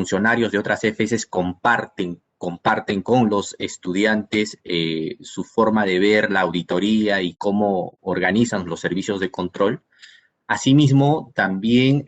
funcionarios de otras EFES comparten con los estudiantes su forma de ver la auditoría y cómo organizan los servicios de control. Asimismo, también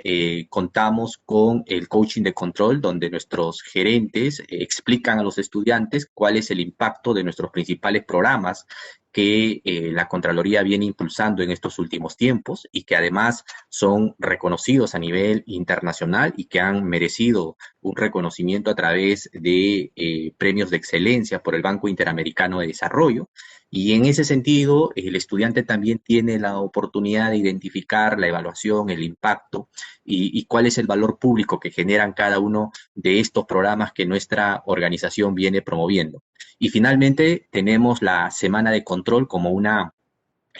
contamos con el coaching de control, donde nuestros gerentes explican a los estudiantes cuál es el impacto de nuestros principales programas que la Contraloría viene impulsando en estos últimos tiempos y que además son reconocidos a nivel internacional y que han merecido un reconocimiento a través de premios de excelencia por el Banco Interamericano de Desarrollo. Y en ese sentido, el estudiante también tiene la oportunidad de identificar la evaluación, el impacto y cuál es el valor público que generan cada uno de estos programas que nuestra organización viene promoviendo. Y finalmente tenemos la semana de control como una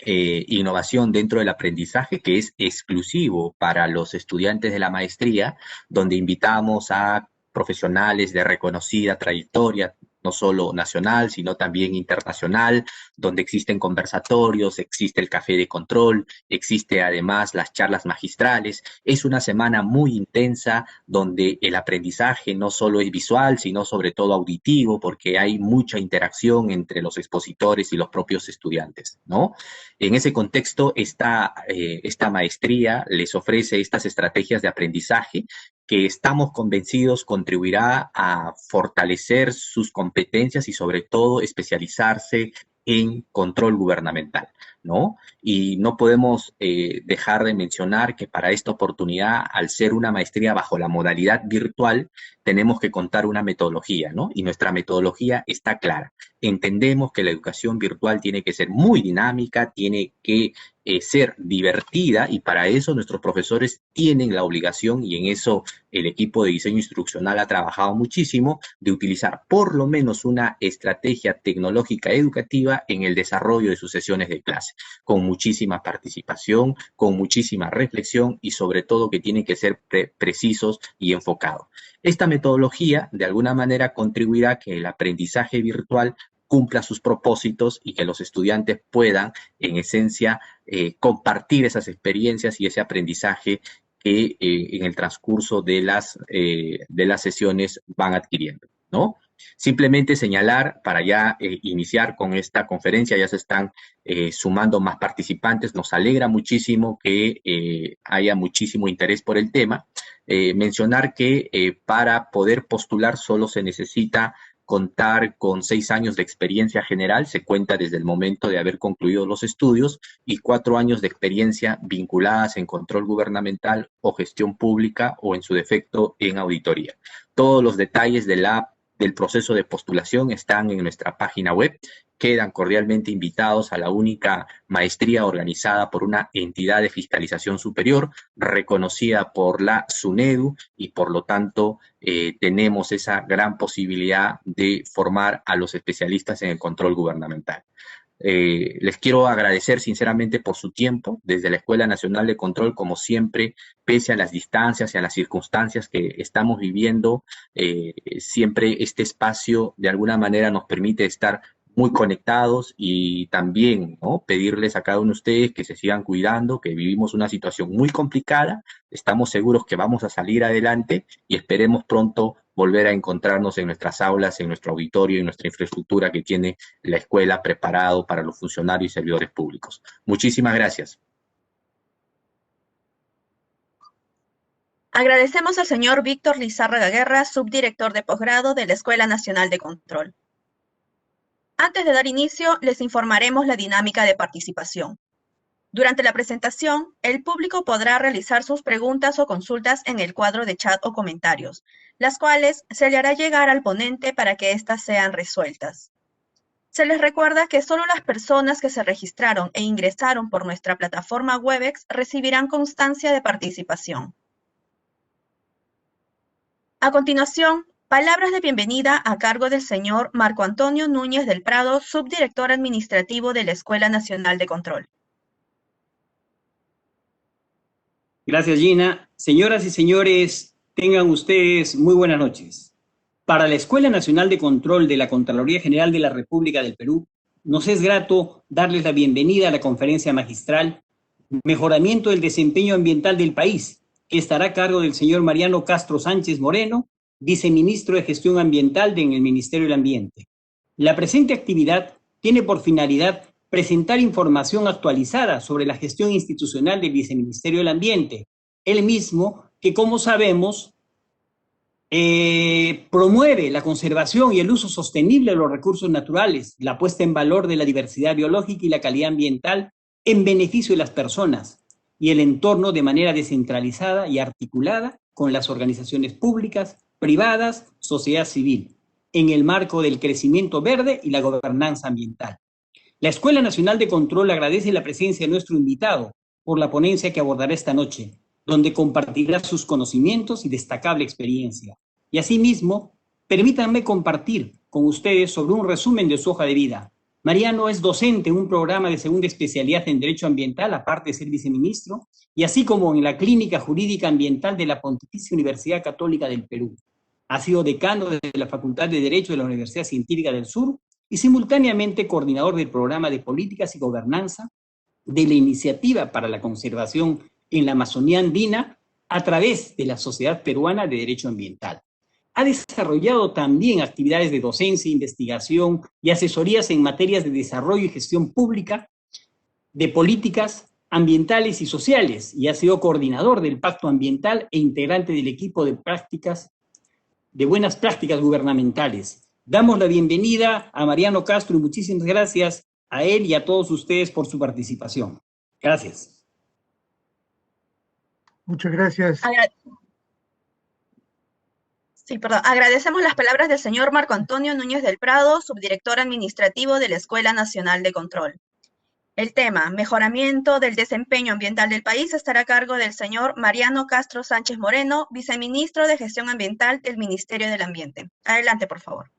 innovación dentro del aprendizaje que es exclusivo para los estudiantes de la maestría, donde invitamos a profesionales de reconocida trayectoria, no solo nacional, sino también internacional, donde existen conversatorios, existe el café de control, existe además las charlas magistrales. Es una semana muy intensa donde el aprendizaje no solo es visual, sino sobre todo auditivo, porque hay mucha interacción entre los expositores y los propios estudiantes, ¿no? En ese contexto, esta maestría les ofrece estas estrategias de aprendizaje que estamos convencidos contribuirá a fortalecer sus competencias y sobre todo especializarse en control gubernamental, ¿no? Y no podemos dejar de mencionar que para esta oportunidad, al ser una maestría bajo la modalidad virtual, tenemos que contar una metodología, ¿no? Y nuestra metodología está clara. Entendemos que la educación virtual tiene que ser muy dinámica, tiene que ser divertida y para eso nuestros profesores tienen la obligación y en eso el equipo de diseño instruccional ha trabajado muchísimo de utilizar por lo menos una estrategia tecnológica educativa en el desarrollo de sus sesiones de clase, con muchísima participación, con muchísima reflexión y sobre todo que tienen que ser precisos y enfocados. Esta metodología de alguna manera contribuirá a que el aprendizaje virtual cumpla sus propósitos y que los estudiantes puedan, en esencia, compartir esas experiencias y ese aprendizaje que en el transcurso de las sesiones van adquiriendo, ¿no? Simplemente señalar, para ya iniciar con esta conferencia, ya se están sumando más participantes, nos alegra muchísimo que haya muchísimo interés por el tema. Mencionar que para poder postular solo se necesita contar con 6 años de experiencia general, se cuenta desde el momento de haber concluido los estudios, y 4 años de experiencia vinculadas en control gubernamental o gestión pública o en su defecto en auditoría. Todos los detalles del proceso de postulación están en nuestra página web. Quedan cordialmente invitados a la única maestría organizada por una entidad de fiscalización superior reconocida por la SUNEDU y por lo tanto tenemos esa gran posibilidad de formar a los especialistas en el control gubernamental. Les quiero agradecer sinceramente por su tiempo desde la Escuela Nacional de Control, como siempre, pese a las distancias y a las circunstancias que estamos viviendo, siempre este espacio de alguna manera nos permite estar muy conectados y también, ¿no?, pedirles a cada uno de ustedes que se sigan cuidando, que vivimos una situación muy complicada, estamos seguros que vamos a salir adelante y esperemos pronto volver a encontrarnos en nuestras aulas, en nuestro auditorio y nuestra infraestructura que tiene la escuela preparado para los funcionarios y servidores públicos. Muchísimas gracias. Agradecemos al señor Víctor Lizárraga Guerra, subdirector de posgrado de la Escuela Nacional de Control. Antes de dar inicio, les informaremos la dinámica de participación. Durante la presentación, el público podrá realizar sus preguntas o consultas en el cuadro de chat o comentarios, las cuales se le hará llegar al ponente para que éstas sean resueltas. Se les recuerda que solo las personas que se registraron e ingresaron por nuestra plataforma Webex recibirán constancia de participación. A continuación, palabras de bienvenida a cargo del señor Marco Antonio Núñez del Prado, subdirector administrativo de la Escuela Nacional de Control. Gracias, Gina. Señoras y señores, tengan ustedes muy buenas noches. Para la Escuela Nacional de Control de la Contraloría General de la República del Perú, nos es grato darles la bienvenida a la conferencia magistral Mejoramiento del Desempeño Ambiental del País, que estará a cargo del señor Mariano Castro Sánchez Moreno, viceministro de Gestión Ambiental en el Ministerio del Ambiente. La presente actividad tiene por finalidad presentar información actualizada sobre la gestión institucional del Viceministerio del Ambiente, el mismo que, como sabemos, promueve la conservación y el uso sostenible de los recursos naturales, la puesta en valor de la diversidad biológica y la calidad ambiental en beneficio de las personas y el entorno de manera descentralizada y articulada con las organizaciones públicas, privadas, sociedad civil, en el marco del crecimiento verde y la gobernanza ambiental. La Escuela Nacional de Control agradece la presencia de nuestro invitado por la ponencia que abordará esta noche, donde compartirá sus conocimientos y destacable experiencia. Y asimismo, permítanme compartir con ustedes sobre un resumen de su hoja de vida. Mariano es docente en un programa de segunda especialidad en Derecho Ambiental, aparte de ser viceministro, y así como en la Clínica Jurídica Ambiental de la Pontificia Universidad Católica del Perú. Ha sido decano de la Facultad de Derecho de la Universidad Científica del Sur y simultáneamente coordinador del programa de Políticas y Gobernanza de la Iniciativa para la Conservación en la Amazonía Andina a través de la Sociedad Peruana de Derecho Ambiental. Ha desarrollado también actividades de docencia, investigación y asesorías en materias de desarrollo y gestión pública, de políticas ambientales y sociales, y ha sido coordinador del Pacto Ambiental e integrante del equipo de buenas prácticas gubernamentales. Damos la bienvenida a Mariano Castro y muchísimas gracias a él y a todos ustedes por su participación. Gracias. Muchas gracias. Agradecemos las palabras del señor Marco Antonio Núñez del Prado, subdirector administrativo de la Escuela Nacional de Control. El tema, mejoramiento del desempeño ambiental del país, estará a cargo del señor Mariano Castro Sánchez Moreno, viceministro de Gestión Ambiental del Ministerio del Ambiente. Adelante, por favor.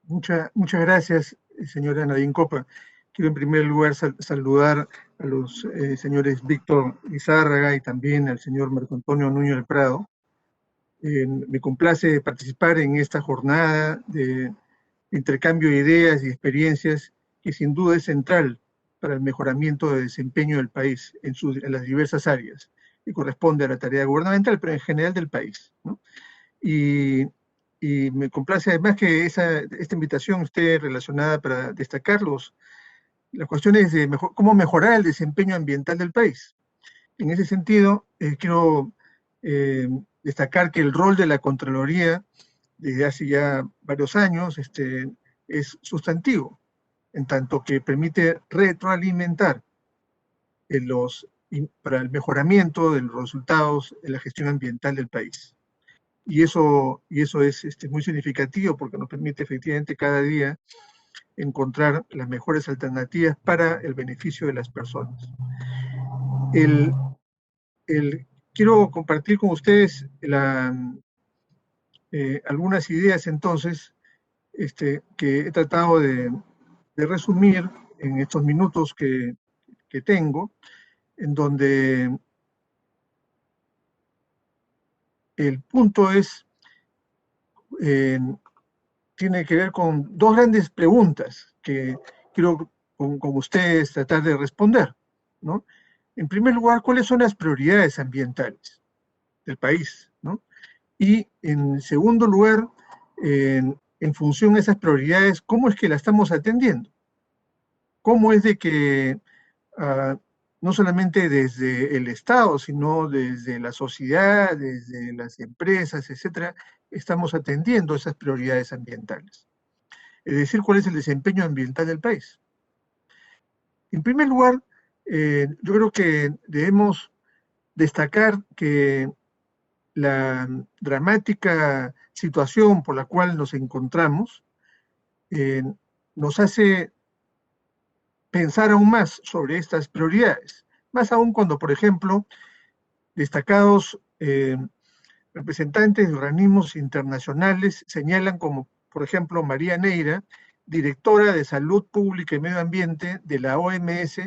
Muchas gracias, señora Nadine Copa. Quiero en primer lugar saludar a los señores Víctor Lizárraga y también al señor Marco Antonio Núñez del Prado. Me complace participar en esta jornada de intercambio de ideas y experiencias que sin duda es central para el mejoramiento del desempeño del país en las diversas áreas, que corresponde a la tarea gubernamental, pero en general del país, ¿no? Y me complace además que esta invitación esté relacionada para destacar las cuestiones de cómo mejorar el desempeño ambiental del país. En ese sentido, quiero destacar que el rol de la Contraloría desde hace ya varios años es sustantivo, en tanto que permite retroalimentar para el mejoramiento de los resultados de la gestión ambiental del país. Y eso es muy significativo porque nos permite efectivamente cada día encontrar las mejores alternativas para el beneficio de las personas. Quiero compartir con ustedes algunas ideas entonces que he tratado de resumir en estos minutos que tengo, en donde el punto tiene que ver con dos grandes preguntas que quiero con ustedes tratar de responder, ¿no? En primer lugar, ¿cuáles son las prioridades ambientales del país, ¿no? Y en segundo lugar, en función de esas prioridades, ¿cómo es que la estamos atendiendo? ¿Cómo es de que no solamente desde el Estado, sino desde la sociedad, desde las empresas, etcétera, estamos atendiendo esas prioridades ambientales? Es decir, ¿cuál es el desempeño ambiental del país? En primer lugar, yo creo que debemos destacar que la dramática situación por la cual nos encontramos nos hace pensar aún más sobre estas prioridades, más aún cuando, por ejemplo, destacados representantes de organismos internacionales señalan como, por ejemplo, María Neira, directora de Salud Pública y Medio Ambiente de la OMS,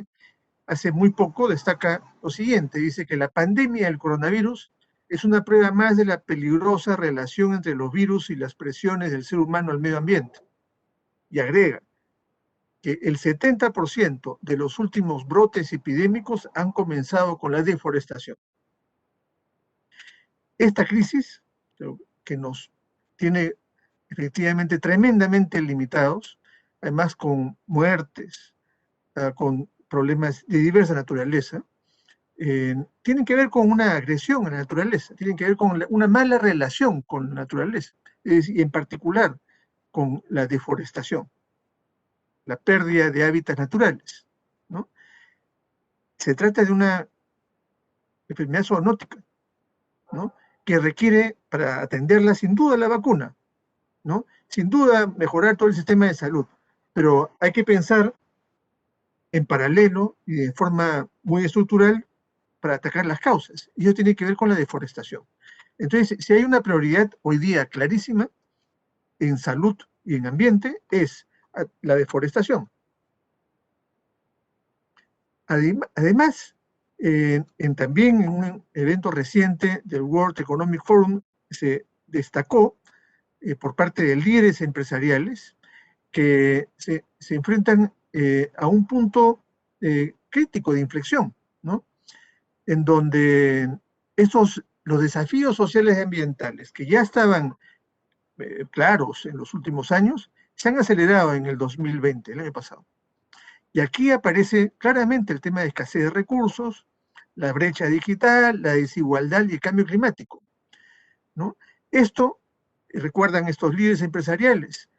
hace muy poco destaca lo siguiente, dice que la pandemia del coronavirus es una prueba más de la peligrosa relación entre los virus y las presiones del ser humano al medio ambiente. Y agrega que el 70% de los últimos brotes epidémicos han comenzado con la deforestación. Esta crisis, que nos tiene efectivamente tremendamente limitados, además con muertes, con problemas de diversa naturaleza, tienen que ver con una agresión a la naturaleza, tienen que ver con una mala relación con la naturaleza, y en particular con la deforestación, la pérdida de hábitats naturales, ¿no? Se trata de una enfermedad zoonótica, ¿no? Que requiere, para atenderla, sin duda la vacuna, ¿no? Sin duda mejorar todo el sistema de salud, pero hay que pensar en paralelo y de forma muy estructural para atacar las causas, y eso tiene que ver con la deforestación. Entonces, si hay una prioridad hoy día clarísima en salud y en ambiente, es la deforestación. Además, también en un evento reciente del World Economic Forum se destacó por parte de líderes empresariales que se enfrentan a un punto crítico de inflexión, ¿no? En donde los desafíos sociales y ambientales que ya estaban claros en los últimos años, se han acelerado en el 2020, el año pasado. Y aquí aparece claramente el tema de escasez de recursos, la brecha digital, la desigualdad y el cambio climático, ¿no? Esto, recuerdan estos líderes empresariales,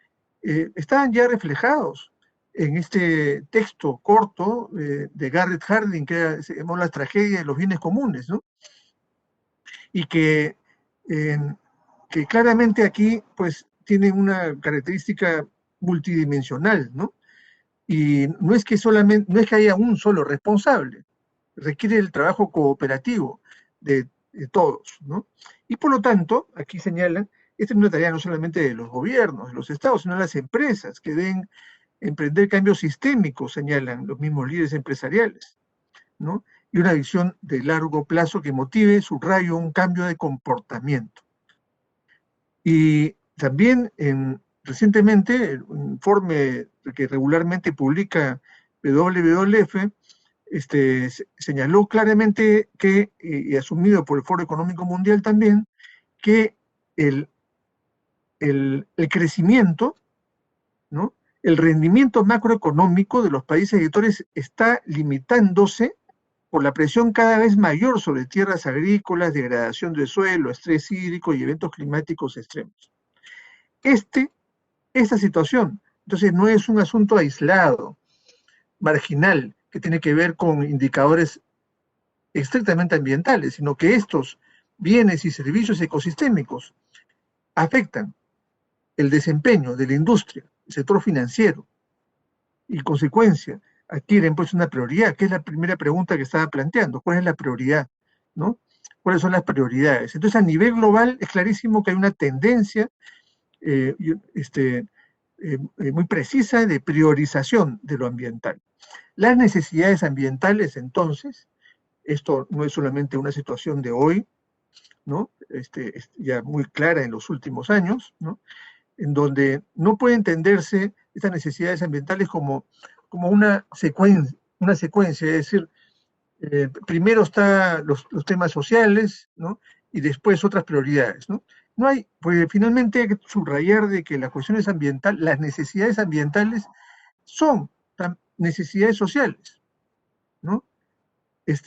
estaban ya reflejados en este texto corto de Garrett Hardin, que se llamó La tragedia de los bienes comunes, ¿no? Y que claramente aquí pues tienen una característica multidimensional, ¿no? Y no es que haya un solo responsable, requiere el trabajo cooperativo de todos, ¿no? Y por lo tanto, aquí señalan, esta es una tarea no solamente de los gobiernos, de los estados, sino de las empresas que deben emprender cambios sistémicos, señalan los mismos líderes empresariales, ¿no? Y una visión de largo plazo que motive, subrayo, un cambio de comportamiento. Y también recientemente, un informe que regularmente publica WWF, señaló claramente que, y asumido por el Foro Económico Mundial también, que el crecimiento, ¿no? El rendimiento macroeconómico de los países editores está limitándose por la presión cada vez mayor sobre tierras agrícolas, degradación del suelo, estrés hídrico y eventos climáticos extremos. Esta situación, entonces, no es un asunto aislado, marginal, que tiene que ver con indicadores estrictamente ambientales, sino que estos bienes y servicios ecosistémicos afectan el desempeño de la industria, el sector financiero, y en consecuencia adquieren pues una prioridad, que es la primera pregunta que estaba planteando. ¿Cuál es la prioridad? ¿No? ¿Cuáles son las prioridades? Entonces, a nivel global es clarísimo que hay una tendencia muy precisa de priorización de lo ambiental. Las necesidades ambientales, entonces, esto no es solamente una situación de hoy, ¿no? Es ya muy clara en los últimos años, ¿no? En donde no puede entenderse estas necesidades ambientales como una secuencia, es decir, primero están los temas sociales, ¿no? Y después otras prioridades, ¿no? No hay, pues finalmente hay que subrayar de que las cuestiones ambientales, las necesidades ambientales son necesidades sociales, ¿no? Es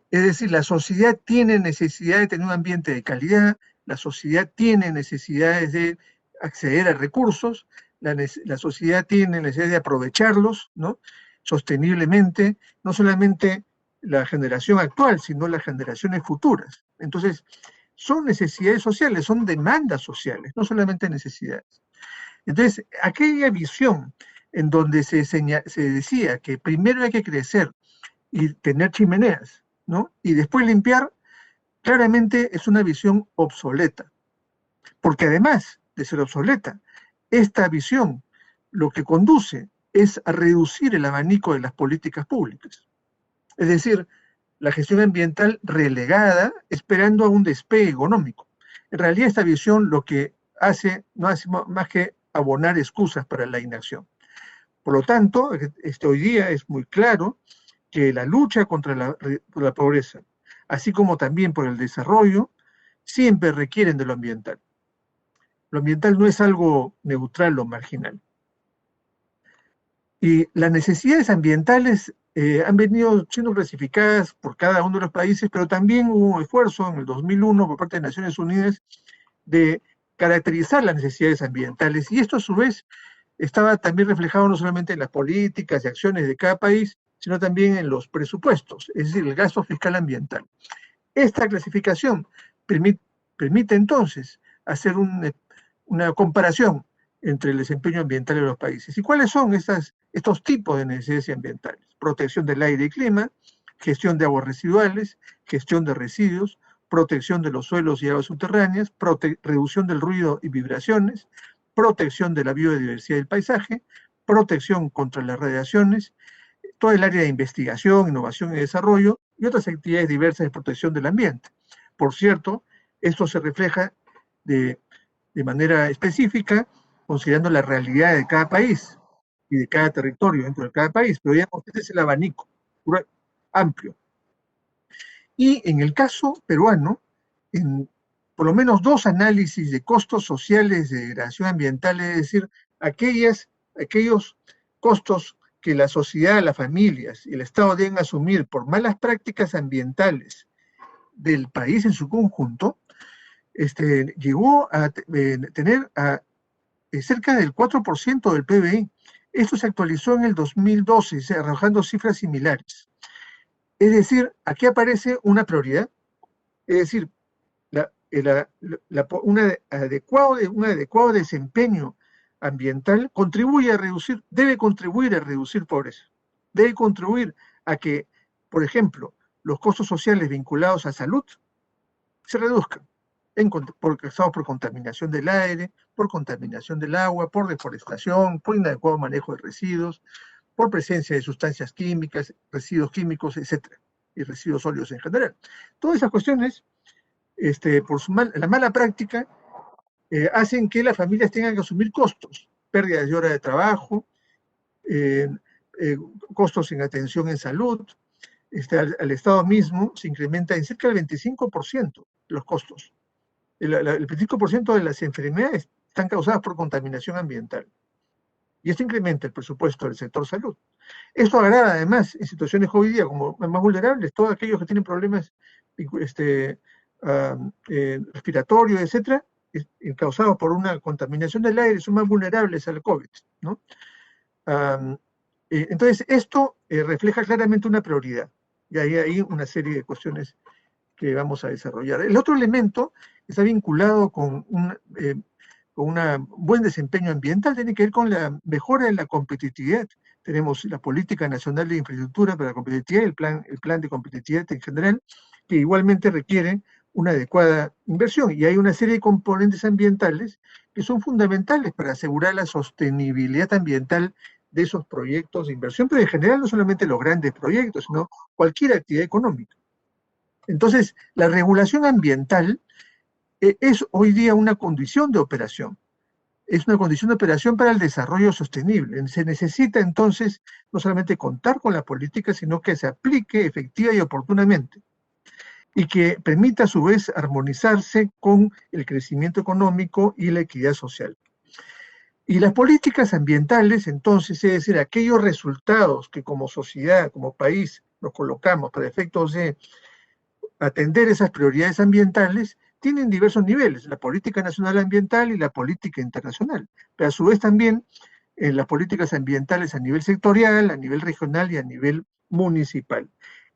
decir, la sociedad tiene necesidad de tener un ambiente de calidad, la sociedad tiene necesidades de acceder a recursos, la sociedad tiene necesidad de aprovecharlos, ¿no? Sosteniblemente, no solamente la generación actual, sino las generaciones futuras. Entonces, son necesidades sociales, son demandas sociales, no solamente necesidades. Entonces, aquella visión en donde se decía que primero hay que crecer y tener chimeneas, ¿no? Y después limpiar, claramente es una visión obsoleta. Porque además de ser obsoleta, esta visión lo que conduce es a reducir el abanico de las políticas públicas. Es decir, la gestión ambiental relegada, esperando a un despegue económico. En realidad, esta visión lo que hace no hace más que abonar excusas para la inacción. Por lo tanto, hoy día es muy claro que la lucha contra la pobreza, así como también por el desarrollo, siempre requieren de lo ambiental. Lo ambiental no es algo neutral o marginal. Y las necesidades ambientales han venido siendo clasificadas por cada uno de los países, pero también hubo un esfuerzo en el 2001 por parte de Naciones Unidas de caracterizar las necesidades ambientales, y esto a su vez estaba también reflejado no solamente en las políticas y acciones de cada país, sino también en los presupuestos, es decir, el gasto fiscal ambiental. Esta clasificación permite entonces hacer una comparación entre el desempeño ambiental de los países. ¿Y cuáles son estos tipos de necesidades ambientales? Protección del aire y clima, gestión de aguas residuales, gestión de residuos, protección de los suelos y aguas subterráneas, reducción del ruido y vibraciones, protección de la biodiversidad del paisaje, protección contra las radiaciones, todo el área de investigación, innovación y desarrollo, y otras actividades diversas de protección del ambiente. Por cierto, esto se refleja de manera específica, considerando la realidad de cada país y de cada territorio dentro de cada país, pero digamos, este es el abanico amplio. Y en el caso peruano, en por lo menos 2 análisis de costos sociales de degradación ambiental, es decir, aquellos costos que la sociedad, las familias y el Estado deben asumir por malas prácticas ambientales del país en su conjunto, llegó a tener cerca del 4% del PBI. Esto se actualizó en el 2012, arrojando cifras similares. Es decir, aquí aparece una prioridad, es decir, un adecuado desempeño ambiental debe contribuir a reducir pobreza, debe contribuir a que, por ejemplo, los costos sociales vinculados a salud se reduzcan, causados por contaminación del aire, por contaminación del agua, por deforestación, por inadecuado manejo de residuos, por presencia de sustancias químicas, residuos químicos, etc., y residuos sólidos en general. Todas esas cuestiones, por la mala práctica, hacen que las familias tengan que asumir costos, pérdidas de horas de trabajo, costos en atención en salud. Al Estado mismo se incrementa en cerca del 25% los costos. El 25% de las enfermedades están causadas por contaminación ambiental. Y esto incrementa el presupuesto del sector salud. Esto agrava además en situaciones hoy día como más vulnerables, todos aquellos que tienen problemas respiratorios, etcétera, causados por una contaminación del aire, son más vulnerables al COVID, ¿no? Entonces, esto refleja claramente una prioridad, y ahí hay una serie de cuestiones que vamos a desarrollar. El otro elemento está vinculado con un buen desempeño ambiental, tiene que ver con la mejora de la competitividad. Tenemos la Política Nacional de Infraestructura para la Competitividad, el plan de competitividad en general, que igualmente requiere una adecuada inversión, y hay una serie de componentes ambientales que son fundamentales para asegurar la sostenibilidad ambiental de esos proyectos de inversión, pero en general no solamente los grandes proyectos, sino cualquier actividad económica. Entonces, la regulación ambiental es hoy día una condición de operación. Es una condición de operación para el desarrollo sostenible. Se necesita entonces no solamente contar con la política, sino que se aplique efectiva y oportunamente, y que permita a su vez armonizarse con el crecimiento económico y la equidad social. Y las políticas ambientales, entonces, es decir, aquellos resultados que como sociedad, como país, nos colocamos para efectos de atender esas prioridades ambientales, tienen diversos niveles, la política nacional ambiental y la política internacional, pero a su vez también las políticas ambientales a nivel sectorial, a nivel regional y a nivel municipal.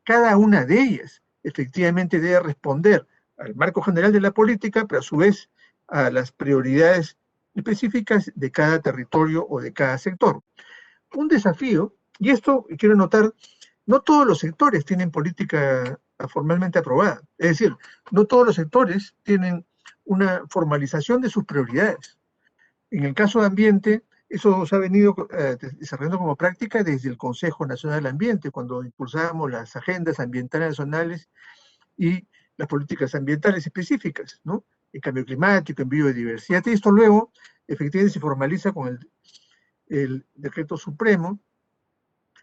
Cada una de ellas efectivamente debe responder al marco general de la política, pero a su vez a las prioridades específicas de cada territorio o de cada sector. Un desafío, y esto quiero notar, no todos los sectores tienen política formalmente aprobada. Es decir, no todos los sectores tienen una formalización de sus prioridades. En el caso de ambiente, eso se ha venido desarrollando como práctica desde el Consejo Nacional del Ambiente, cuando impulsábamos las agendas ambientales nacionales y las políticas ambientales específicas, ¿no? En cambio climático, en biodiversidad, y esto luego efectivamente se formaliza con el Decreto Supremo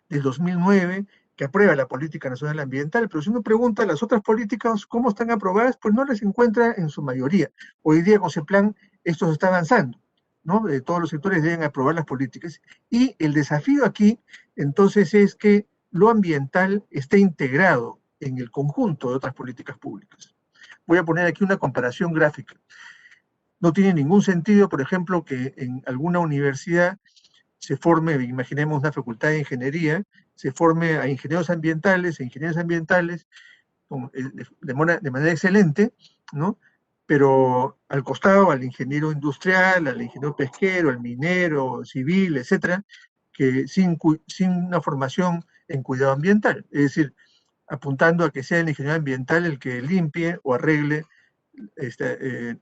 del 2009, que aprueba la política nacional ambiental, pero si uno pregunta las otras políticas cómo están aprobadas, pues no las encuentra en su mayoría. Hoy día con CEPLAN esto se está avanzando, ¿no? Todos los sectores deben aprobar las políticas. Y el desafío aquí, entonces, es que lo ambiental esté integrado en el conjunto de otras políticas públicas. Voy a poner aquí una comparación gráfica. No tiene ningún sentido, por ejemplo, que en alguna universidad se forme, imaginemos una facultad de ingeniería, se forme a ingenieros ambientales, de manera excelente, ¿no? Pero al costado, al ingeniero industrial, al ingeniero pesquero, al minero, civil, etcétera, que sin una formación en cuidado ambiental. Es decir, apuntando a que sea el ingeniero ambiental el que limpie o arregle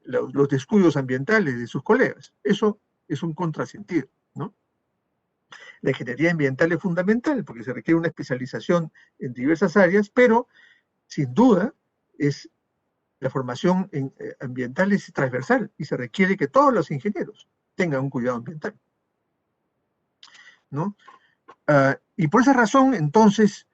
los descuidos ambientales de sus colegas. Eso es un contrasentido, ¿no? La ingeniería ambiental es fundamental porque se requiere una especialización en diversas áreas, pero sin duda la formación ambiental es transversal y se requiere que todos los ingenieros tengan un cuidado ambiental, ¿no? Y por esa razón, entonces,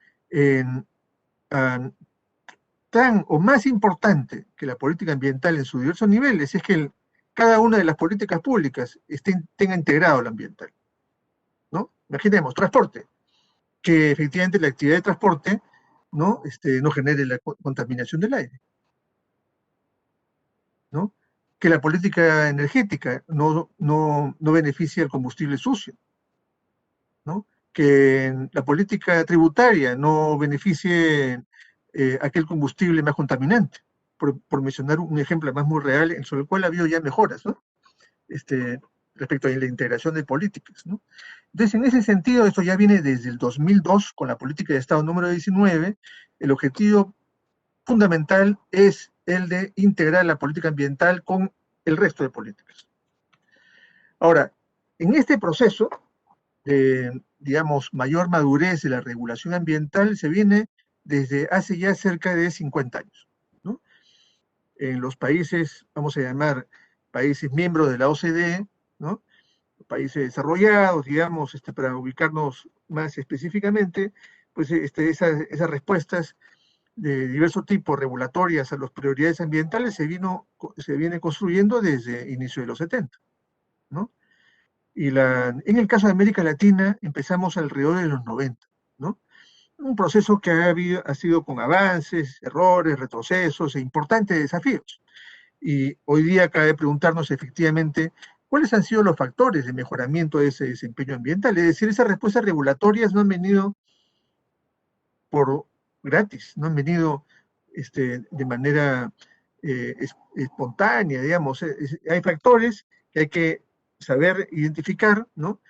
tan o más importante que la política ambiental en sus diversos niveles es que cada una de las políticas públicas tenga integrado el ambiental, ¿no? Imaginemos, transporte, que efectivamente la actividad de transporte no genere la contaminación del aire, ¿no? Que la política energética no beneficie al combustible sucio, ¿no? Que la política tributaria no beneficie aquel combustible más contaminante, por mencionar un ejemplo más muy real, sobre el cual ha habido ya mejoras, ¿no? Respecto a la integración de políticas, ¿no? Entonces, en ese sentido, esto ya viene desde el 2002, con la política de Estado número 19, el objetivo fundamental es el de integrar la política ambiental con el resto de políticas. Ahora, en este proceso de, digamos, mayor madurez de la regulación ambiental se viene desde hace ya cerca de 50 años, ¿no? En los países, vamos a llamar países miembros de la OCDE, ¿no? Países desarrollados, digamos, para ubicarnos más específicamente, pues esas respuestas de diversos tipos regulatorias a las prioridades ambientales se viene construyendo desde inicio de los 70, ¿no? Y en el caso de América Latina empezamos alrededor de los 90, ¿no? Un proceso que ha sido con avances, errores, retrocesos e importantes desafíos. Y hoy día cabe preguntarnos efectivamente cuáles han sido los factores de mejoramiento de ese desempeño ambiental. Es decir, esas respuestas regulatorias no han venido por gratis, no han venido de manera espontánea, digamos. Hay factores que hay que saber identificar, ¿no?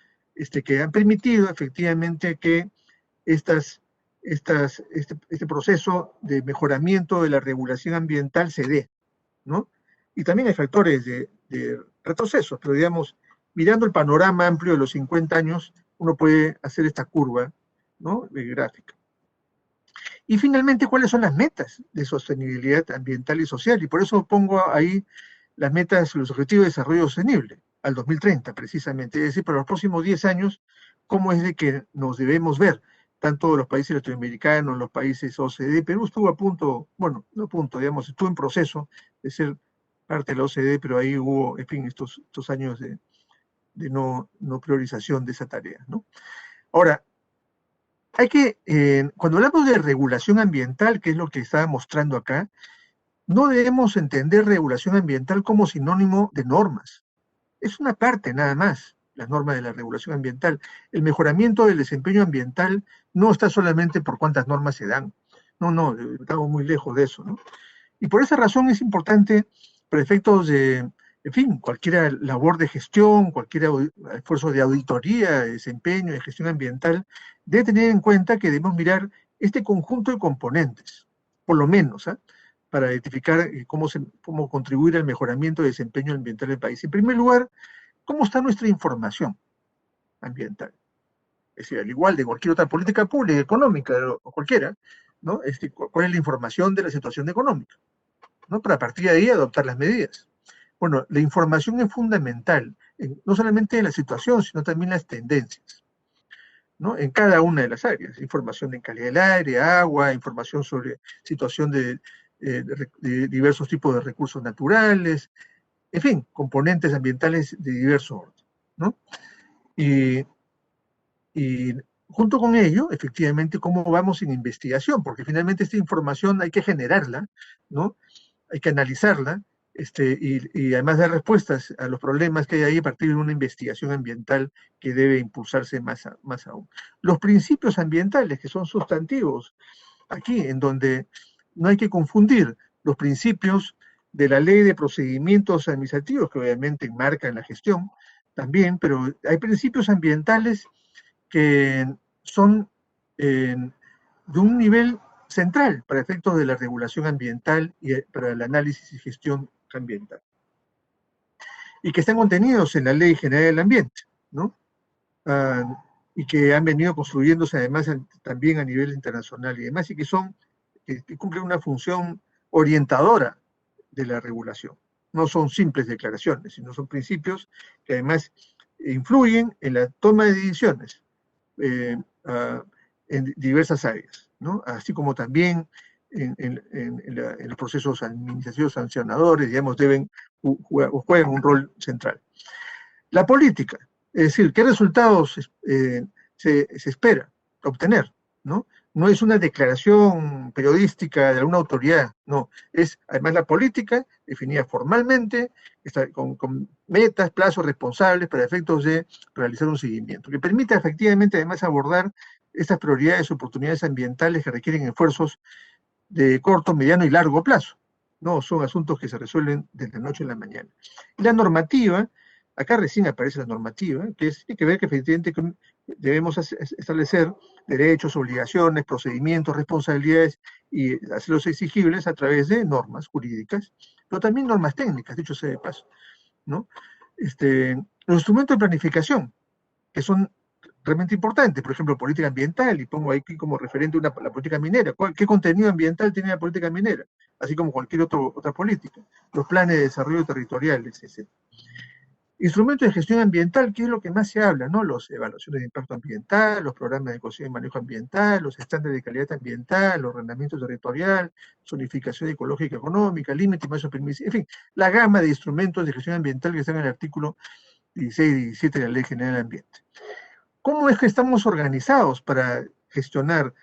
Que han permitido efectivamente que este proceso de mejoramiento de la regulación ambiental se dé, ¿no? Y también hay factores de retrocesos, pero digamos, mirando el panorama amplio de los 50 años, uno puede hacer esta curva, ¿no? Gráfica. Y finalmente, ¿cuáles son las metas de sostenibilidad ambiental y social? Y por eso pongo ahí las metas, los objetivos de desarrollo sostenible, al 2030 precisamente, es decir, para los próximos 10 años, cómo es de que nos debemos ver, tanto los países latinoamericanos, los países OCDE. Perú estuvo a punto, bueno, no a punto, digamos, estuvo en proceso de ser parte de la OCDE, pero ahí hubo, en fin, estos años de no priorización de esa tarea, ¿no? Ahora, cuando hablamos de regulación ambiental, que es lo que estaba mostrando acá, no debemos entender regulación ambiental como sinónimo de normas. Es una parte nada más, las normas de la regulación ambiental. El mejoramiento del desempeño ambiental no está solamente por cuántas normas se dan. No, estamos muy lejos de eso, ¿no? Y por esa razón es importante, para efectos de, en fin, cualquier labor de gestión, cualquier esfuerzo de auditoría, de desempeño, de gestión ambiental, debe tener en cuenta que debemos mirar este conjunto de componentes, por lo menos, para identificar cómo contribuir al mejoramiento del desempeño ambiental del país. En primer lugar, ¿cómo está nuestra información ambiental? Es decir, al igual de cualquier otra política pública, económica o cualquiera, ¿no? ¿Cuál es la información de la situación económica? ¿No? Para a partir de ahí adoptar las medidas. Bueno, la información es fundamental, no solamente en la situación, sino también las tendencias. ¿no? En cada una de las áreas, información de calidad del aire, agua, información sobre situación de diversos tipos de recursos naturales, en fin, componentes ambientales de diverso orden, ¿no? Y junto con ello, efectivamente, cómo vamos en investigación, porque finalmente esta información hay que generarla, ¿no? Hay que analizarla, y además dar respuestas a los problemas que hay ahí a partir de una investigación ambiental que debe impulsarse más aún. Los principios ambientales, que son sustantivos, aquí, en donde no hay que confundir los principios de la ley de procedimientos administrativos, que obviamente enmarcan la gestión también, pero hay principios ambientales que son de un nivel central para efectos de la regulación ambiental y para el análisis y gestión ambiental. Y que están contenidos en la Ley General del Ambiente, ¿no? Y que han venido construyéndose además también a nivel internacional y demás, y que cumplen una función orientadora de la regulación. No son simples declaraciones, sino son principios que además influyen en la toma de decisiones en diversas áreas, ¿no? Así como también en los procesos administrativos sancionadores, digamos, juegan un rol central. La política, es decir, ¿qué resultados se espera obtener? ¿No? No es una declaración periodística de alguna autoridad, no, es además la política definida formalmente, con metas, plazos responsables para efectos de realizar un seguimiento, que permita efectivamente además abordar estas prioridades y oportunidades ambientales que requieren esfuerzos de corto, mediano y largo plazo. No son asuntos que se resuelven de la noche a la mañana. Y la normativa, acá recién aparece la normativa, que tiene que ver que efectivamente debemos establecer derechos, obligaciones, procedimientos, responsabilidades y hacerlos exigibles a través de normas jurídicas, pero también normas técnicas, dicho sea de paso, ¿no? Los instrumentos de planificación, que son realmente importantes, por ejemplo, política ambiental, y pongo aquí como referente la política minera. ¿Qué contenido ambiental tiene la política minera? Así como cualquier otra política. Los planes de desarrollo territoriales, etc. Instrumentos de gestión ambiental, ¿qué es lo que más se habla? ¿No? Las evaluaciones de impacto ambiental, los programas de consejo y manejo ambiental, los estándares de calidad ambiental, los ordenamiento territorial, zonificación ecológica y económica, límite y máximo permisivo, en fin, la gama de instrumentos de gestión ambiental que están en el artículo 16 y 17 de la Ley General del Ambiente. ¿Cómo es que estamos organizados para gestionar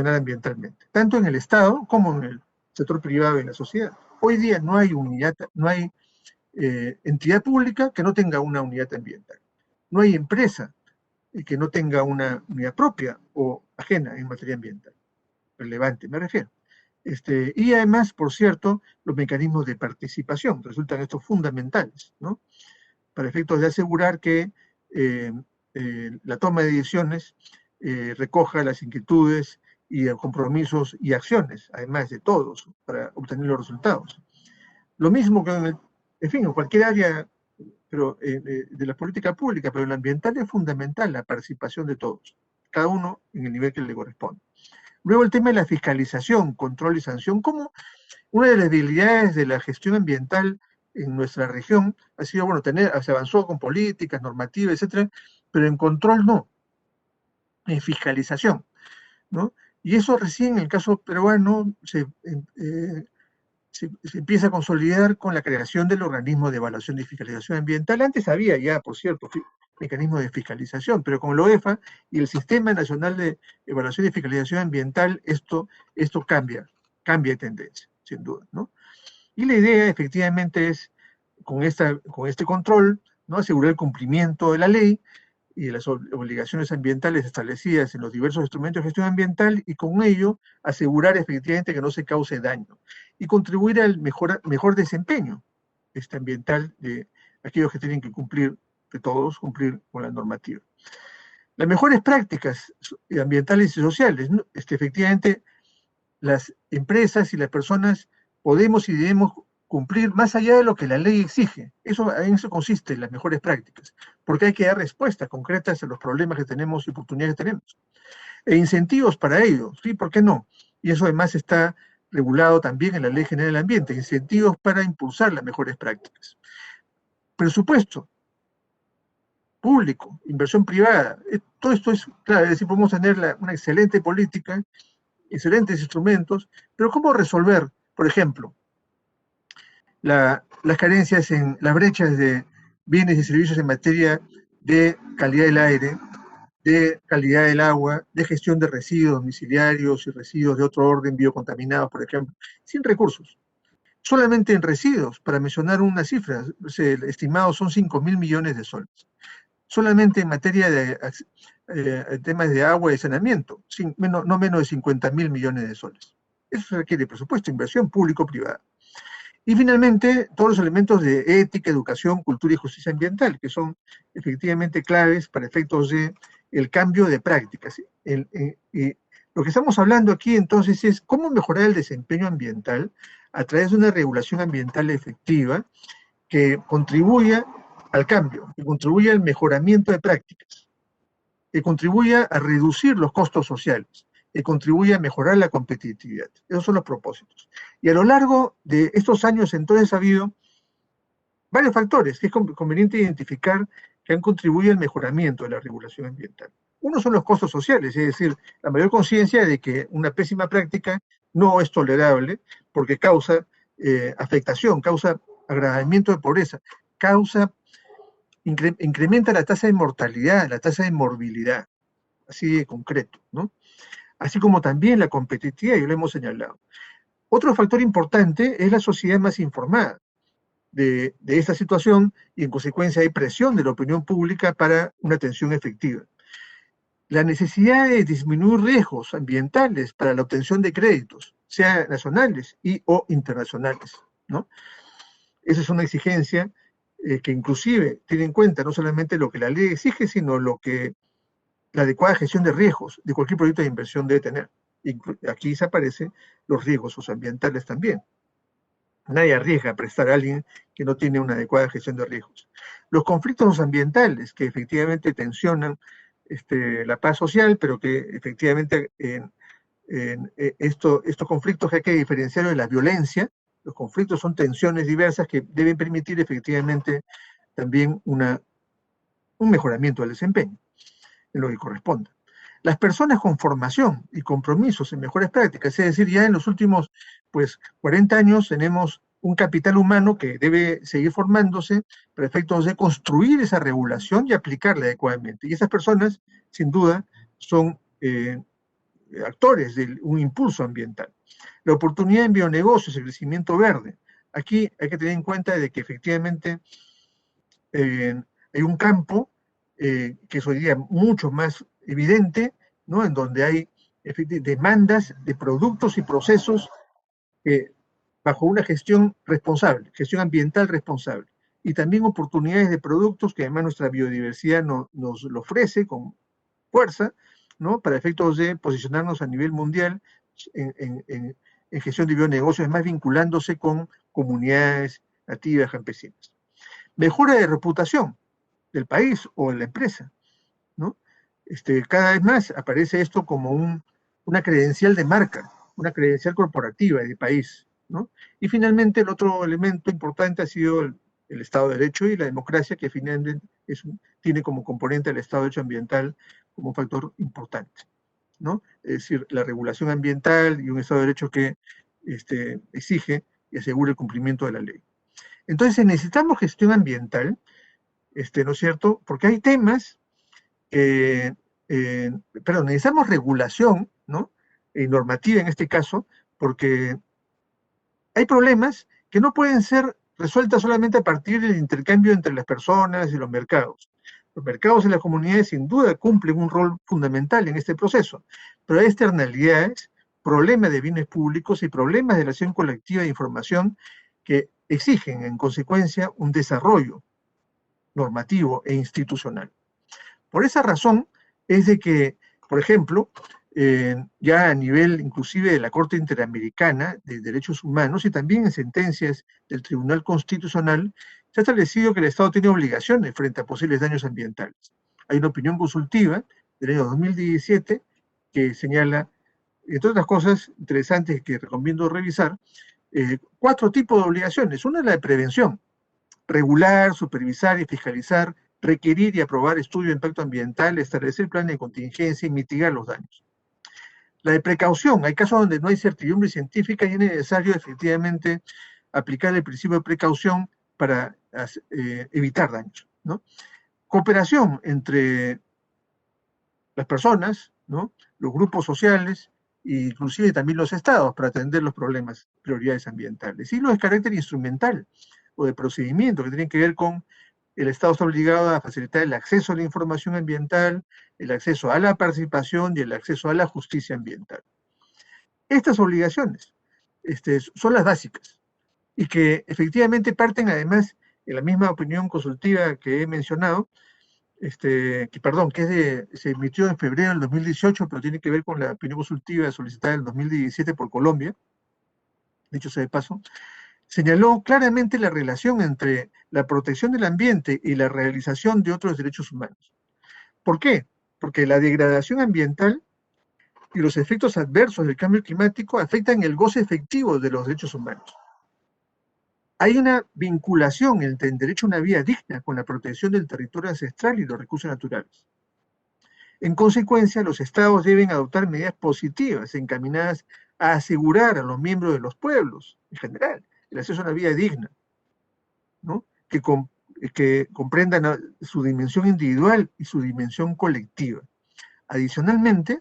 ambientalmente? Tanto en el Estado como en el sector privado y en la sociedad. Hoy día no hay entidad pública que no tenga una unidad ambiental. No hay empresa que no tenga una unidad propia o ajena en materia ambiental. Relevante, me refiero. Y además, por cierto, los mecanismos de participación resultan estos fundamentales, ¿no? Para efectos de asegurar que la toma de decisiones recoja las inquietudes y compromisos y acciones, además de todos, para obtener los resultados. Lo mismo que en cualquier área pero, de la política pública, pero en la ambiental es fundamental la participación de todos, cada uno en el nivel que le corresponde. Luego el tema de la fiscalización, control y sanción, como una de las debilidades de la gestión ambiental en nuestra región ha sido, bueno, se avanzó con políticas, normativas, etcétera, pero en control no, en fiscalización, ¿no? Y eso recién en el caso peruano se empieza a consolidar con la creación del organismo de evaluación y fiscalización ambiental. Antes había ya, por cierto, mecanismos de fiscalización, pero con la OEFA y el Sistema Nacional de Evaluación y Fiscalización Ambiental, esto cambia de tendencia, sin duda, ¿no? Y la idea, efectivamente, es, con este control, ¿no?, asegurar el cumplimiento de la ley y de las obligaciones ambientales establecidas en los diversos instrumentos de gestión ambiental, y con ello asegurar efectivamente que no se cause daño y contribuir al mejor desempeño ambiental de aquellos que tienen que cumplir, de todos, cumplir con la normativa. Las mejores prácticas ambientales y sociales, ¿no? Efectivamente, las empresas y las personas podemos y debemos cumplir más allá de lo que la ley exige. En eso consiste las mejores prácticas, porque hay que dar respuestas concretas a los problemas que tenemos y oportunidades que tenemos. E incentivos para ello, ¿sí? ¿Por qué no? Y eso además está regulado también en la Ley General del Ambiente, incentivos para impulsar las mejores prácticas. Presupuesto. público, inversión privada. Todo esto es, claro, es decir, podemos tener una excelente política, excelentes instrumentos, pero ¿cómo resolver, por ejemplo, las carencias en las brechas de bienes y servicios en materia de calidad del aire, de calidad del agua, de gestión de residuos domiciliarios y residuos de otro orden biocontaminados, por ejemplo, sin recursos? Solamente en residuos, para mencionar una cifra, estimados son 5.000 millones de soles. Solamente en materia de temas de agua y saneamiento, no menos de 50.000 millones de soles. Eso requiere presupuesto, inversión público-privada. Y finalmente, todos los elementos de ética, educación, cultura y justicia ambiental, que son efectivamente claves para efectos de el cambio de prácticas. Lo que estamos hablando aquí entonces es cómo mejorar el desempeño ambiental a través de una regulación ambiental efectiva que contribuya al cambio, que contribuya al mejoramiento de prácticas, que contribuya a reducir los costos sociales, que contribuya a mejorar la competitividad. Esos son los propósitos. Y a lo largo de estos años entonces ha habido varios factores que es conveniente identificar que han contribuido al mejoramiento de la regulación ambiental. Uno son los costos sociales, es decir, la mayor conciencia de que una pésima práctica no es tolerable porque causa afectación, causa agravamiento de pobreza, incrementa la tasa de mortalidad, la tasa de morbilidad, así de concreto, ¿no? Así como también la competitividad, y lo hemos señalado. Otro factor importante es la sociedad más informada de esta situación y en consecuencia hay presión de la opinión pública para una atención efectiva. La necesidad de disminuir riesgos ambientales para la obtención de créditos, sea nacionales o internacionales, ¿no? Esa es una exigencia que inclusive tiene en cuenta no solamente lo que la ley exige, sino lo que la adecuada gestión de riesgos de cualquier proyecto de inversión debe tener. Aquí se aparecen los riesgos socioambientales también. Nadie arriesga a prestar a alguien que no tiene una adecuada gestión de riesgos. Los conflictos ambientales que efectivamente tensionan la paz social, pero que efectivamente estos conflictos hay que diferenciar de la violencia. Los conflictos son tensiones diversas que deben permitir efectivamente también un mejoramiento del desempeño en lo que corresponda. Las personas con formación y compromisos en mejores prácticas, es decir, ya en los últimos 40 años tenemos un capital humano que debe seguir formándose para efectos de construir esa regulación y aplicarla adecuadamente. Y esas personas, sin duda, son actores de un impulso ambiental. La oportunidad en bionegocios, el crecimiento verde. Aquí hay que tener en cuenta de que efectivamente hay un campo que es hoy día mucho más evidente, ¿no? En donde hay demandas de productos y procesos bajo una gestión responsable, gestión ambiental responsable, y también oportunidades de productos que además nuestra biodiversidad nos lo ofrece con fuerza, ¿no? Para efectos de posicionarnos a nivel mundial en gestión de bionegocios, además vinculándose con comunidades nativas campesinas. Mejora de reputación del país o de la empresa, ¿no? Cada vez más aparece esto como una credencial de marca, una credencial corporativa de país, ¿no? Y finalmente el otro elemento importante ha sido el Estado de Derecho y la democracia, que finalmente tiene como componente el Estado de Derecho ambiental como un factor importante, ¿no? Es decir, la regulación ambiental y un Estado de Derecho que exige y asegura el cumplimiento de la ley. Entonces necesitamos gestión ambiental, ¿no es cierto? Porque hay temas, necesitamos regulación, ¿no? Normativa en este caso, porque hay problemas que no pueden ser resueltas solamente a partir del intercambio entre las personas y los mercados. Los mercados y las comunidades sin duda cumplen un rol fundamental en este proceso, pero hay externalidades, problemas de bienes públicos y problemas de relación colectiva de información que exigen en consecuencia un desarrollo normativo e institucional. Por esa razón es de que, por ejemplo, ya a nivel inclusive de la Corte Interamericana de Derechos Humanos y también en sentencias del Tribunal Constitucional, se ha establecido que el Estado tiene obligaciones frente a posibles daños ambientales. Hay una opinión consultiva del año 2017 que señala, entre otras cosas interesantes que recomiendo revisar, 4 tipos de obligaciones. Una es la de prevención, regular, supervisar y fiscalizar requerir y aprobar estudio de impacto ambiental, establecer planes de contingencia y mitigar los daños. La de precaución, hay casos donde no hay certidumbre científica y es necesario efectivamente aplicar el principio de precaución para evitar daños, ¿no? Cooperación entre las personas, ¿no? Los grupos sociales, e inclusive también los estados, para atender los problemas, prioridades ambientales. Y lo de carácter instrumental o de procedimiento, que tienen que ver con el Estado está obligado a facilitar el acceso a la información ambiental, el acceso a la participación y el acceso a la justicia ambiental. Estas obligaciones son las básicas y que efectivamente parten además en la misma opinión consultiva que he mencionado, que se emitió en febrero del 2018, pero tiene que ver con la opinión consultiva solicitada en el 2017 por Colombia, dicho sea de paso, señaló claramente la relación entre la protección del ambiente y la realización de otros derechos humanos. ¿Por qué? Porque la degradación ambiental y los efectos adversos del cambio climático afectan el goce efectivo de los derechos humanos. Hay una vinculación entre el derecho a una vida digna con la protección del territorio ancestral y los recursos naturales. En consecuencia, los estados deben adoptar medidas positivas encaminadas a asegurar a los miembros de los pueblos, en general, el acceso a una vida digna, ¿no? Que comprendan su dimensión individual y su dimensión colectiva. Adicionalmente,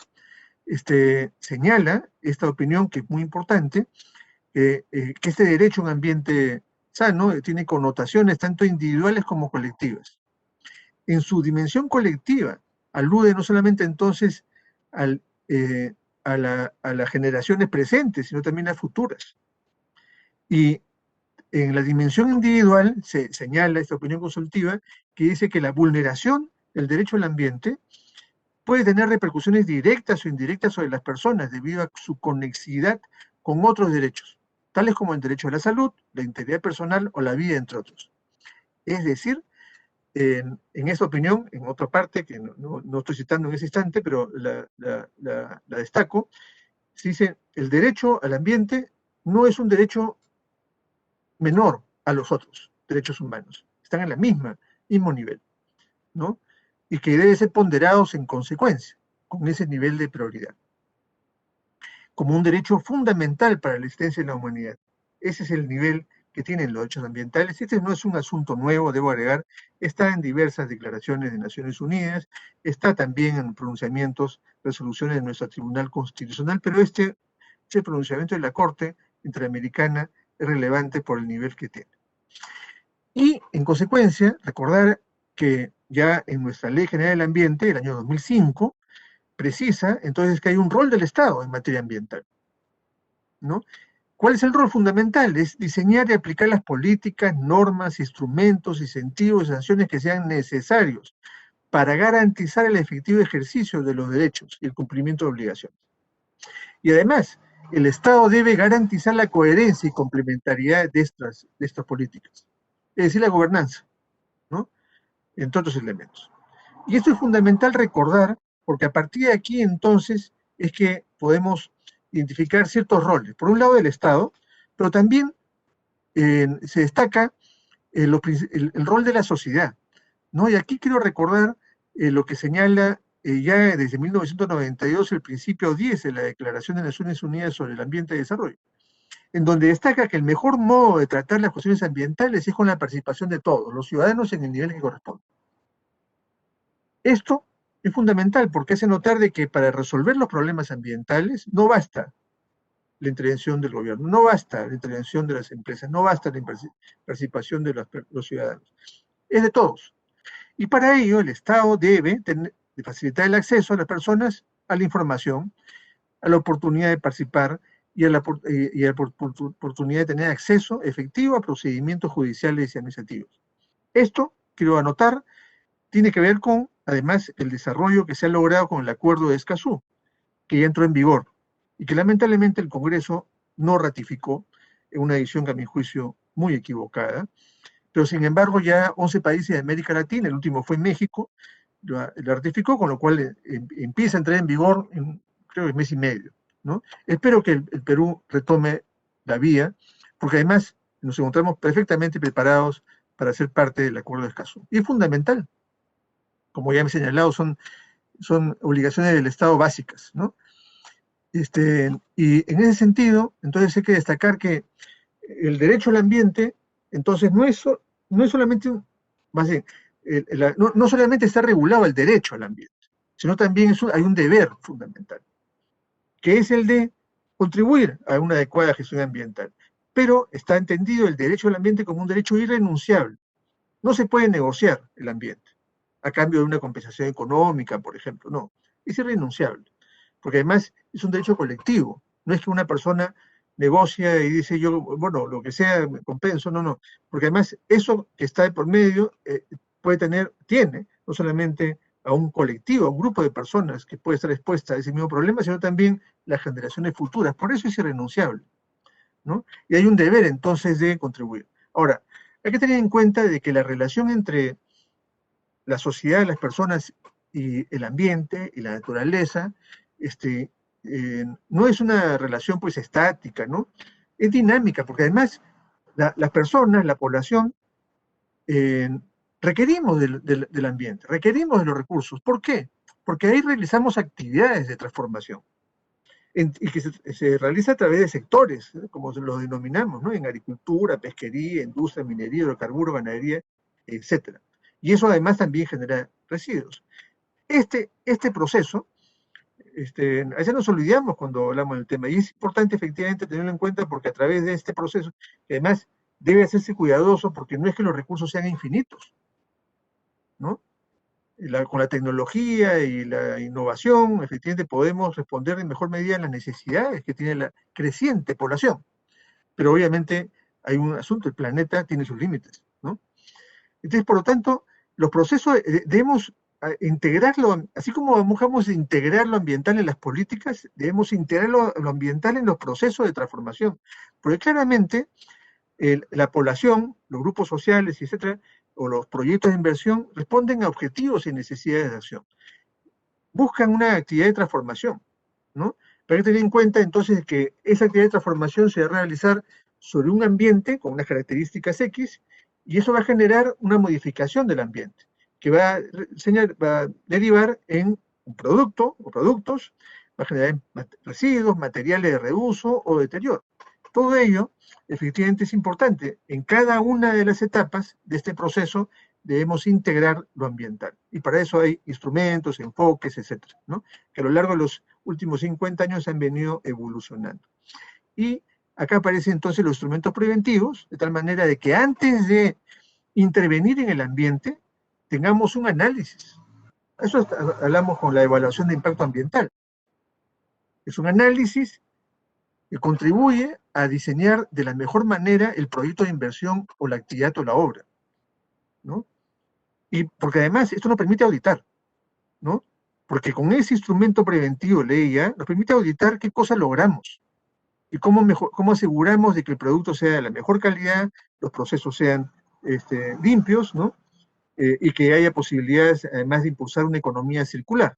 señala esta opinión, que es muy importante, que este derecho a un ambiente sano tiene connotaciones tanto individuales como colectivas. En su dimensión colectiva, alude no solamente entonces a las generaciones presentes, sino también a futuras. Y en la dimensión individual se señala esta opinión consultiva que dice que la vulneración del derecho al ambiente puede tener repercusiones directas o indirectas sobre las personas debido a su conexidad con otros derechos, tales como el derecho a la salud, la integridad personal o la vida, entre otros. Es decir, en esta opinión, en otra parte, que no estoy citando en ese instante, pero la destaco, se dice, el derecho al ambiente no es un derecho menor a los otros derechos humanos, están en el mismo nivel, ¿no? Y que deben ser ponderados en consecuencia, con ese nivel de prioridad, como un derecho fundamental para la existencia de la humanidad. Ese es el nivel que tienen los derechos ambientales. Este no es un asunto nuevo, debo agregar, está en diversas declaraciones de Naciones Unidas, está también en pronunciamientos, resoluciones de nuestro Tribunal Constitucional, pero este pronunciamiento de la Corte Interamericana es relevante por el nivel que tiene. Y, en consecuencia, recordar que ya en nuestra Ley General del Ambiente, el año 2005, precisa entonces que hay un rol del Estado en materia ambiental, ¿no? ¿Cuál es el rol fundamental? Es diseñar y aplicar las políticas, normas, instrumentos, incentivos y sanciones que sean necesarios para garantizar el efectivo ejercicio de los derechos y el cumplimiento de obligaciones. Y además, el Estado debe garantizar la coherencia y complementariedad de estas políticas, es decir, la gobernanza, ¿no? Entre otros elementos. Y esto es fundamental recordar, porque a partir de aquí entonces es que podemos identificar ciertos roles. Por un lado del Estado, pero también se destaca el rol de la sociedad, ¿no? Y aquí quiero recordar lo que señala ya desde 1992 el principio 10 de la Declaración de Naciones Unidas sobre el Ambiente y Desarrollo, en donde destaca que el mejor modo de tratar las cuestiones ambientales es con la participación de todos, los ciudadanos en el nivel que corresponde. Esto es fundamental porque hace notar de que para resolver los problemas ambientales no basta la intervención del gobierno, no basta la intervención de las empresas, no basta la participación de los ciudadanos, es de todos. Y para ello el Estado debe facilitar el acceso a las personas a la información, a la oportunidad de participar y a la oportunidad de tener acceso efectivo a procedimientos judiciales y administrativos. Esto, quiero anotar, tiene que ver con, además, el desarrollo que se ha logrado con el Acuerdo de Escazú, que ya entró en vigor, y que lamentablemente el Congreso no ratificó en una decisión que a mi juicio muy equivocada, pero sin embargo ya 11 países de América Latina, el último fue México, lo ratificó, con lo cual empieza a entrar en vigor en, creo que, mes y medio, ¿no? Espero que el Perú retome la vía, porque además nos encontramos perfectamente preparados para ser parte del Acuerdo de Escazú. Y es fundamental como ya me he señalado, son obligaciones del Estado básicas, ¿no? Y en ese sentido, entonces hay que destacar que el derecho al ambiente, entonces no es solamente más bien, no solamente está regulado el derecho al ambiente, sino también hay un deber fundamental, que es el de contribuir a una adecuada gestión ambiental. Pero está entendido el derecho al ambiente como un derecho irrenunciable. No se puede negociar el ambiente a cambio de una compensación económica, por ejemplo, no, es irrenunciable, porque además es un derecho colectivo, no es que una persona negocia y dice yo, bueno, lo que sea, me compenso, no, porque además eso que está de por medio tiene no solamente a un colectivo, a un grupo de personas que puede estar expuesta a ese mismo problema, sino también las generaciones futuras, por eso es irrenunciable, ¿no? Y hay un deber entonces de contribuir. Ahora, hay que tener en cuenta de que la relación entre la sociedad, las personas y el ambiente y la naturaleza, no es una relación pues estática, ¿no? Es dinámica, porque además las personas, la población, requerimos del ambiente, requerimos de los recursos. ¿Por qué? Porque ahí realizamos actividades de transformación y que se realiza a través de sectores, ¿no? Como los denominamos, ¿no? En agricultura, pesquería, industria, minería, hidrocarburos, ganadería, etc. Y eso además también genera residuos. Este proceso, a veces nos olvidamos cuando hablamos del tema, y es importante efectivamente tenerlo en cuenta porque a través de este proceso, que además debe hacerse cuidadoso porque no es que los recursos sean infinitos, ¿no? Con la tecnología y la innovación, efectivamente podemos responder en mejor medida a las necesidades que tiene la creciente población. Pero obviamente hay un asunto, el planeta tiene sus límites, ¿no? Entonces, por lo tanto, los procesos debemos integrarlo, así como buscamos integrar lo ambiental en las políticas, debemos integrar lo ambiental en los procesos de transformación. Porque claramente la población, los grupos sociales, etcétera, o los proyectos de inversión responden a objetivos y necesidades de acción. Buscan una actividad de transformación, ¿no? Pero hay que tener en cuenta entonces que esa actividad de transformación se va a realizar sobre un ambiente con unas características X, y eso va a generar una modificación del ambiente, que va a derivar en un producto o productos, va a generar residuos, materiales de reuso o deterioro. Todo ello, efectivamente, es importante. En cada una de las etapas de este proceso debemos integrar lo ambiental. Y para eso hay instrumentos, enfoques, etcétera, ¿no? Que a lo largo de los últimos 50 años han venido evolucionando. Y acá aparecen entonces los instrumentos preventivos, de tal manera de que antes de intervenir en el ambiente, tengamos un análisis. Eso hablamos con la evaluación de impacto ambiental. Es un análisis que contribuye a diseñar de la mejor manera el proyecto de inversión o la actividad o la obra, ¿no? Y porque además esto nos permite auditar, ¿no? Porque con ese instrumento preventivo, ley ya, nos permite auditar qué cosas logramos y cómo aseguramos de que el producto sea de la mejor calidad, los procesos sean limpios, ¿no? Y que haya posibilidades, además, de impulsar una economía circular.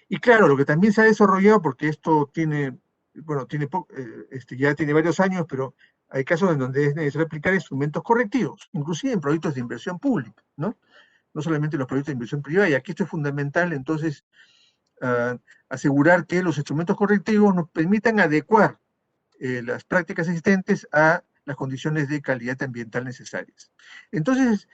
Y claro, lo que también se ha desarrollado, porque esto tiene, bueno, ya tiene varios años, pero hay casos en donde es necesario aplicar instrumentos correctivos, inclusive en proyectos de inversión pública, ¿no? No solamente en los proyectos de inversión privada, y aquí esto es fundamental, entonces, asegurar que los instrumentos correctivos nos permitan adecuar las prácticas existentes a las condiciones de calidad ambiental necesarias. Entonces,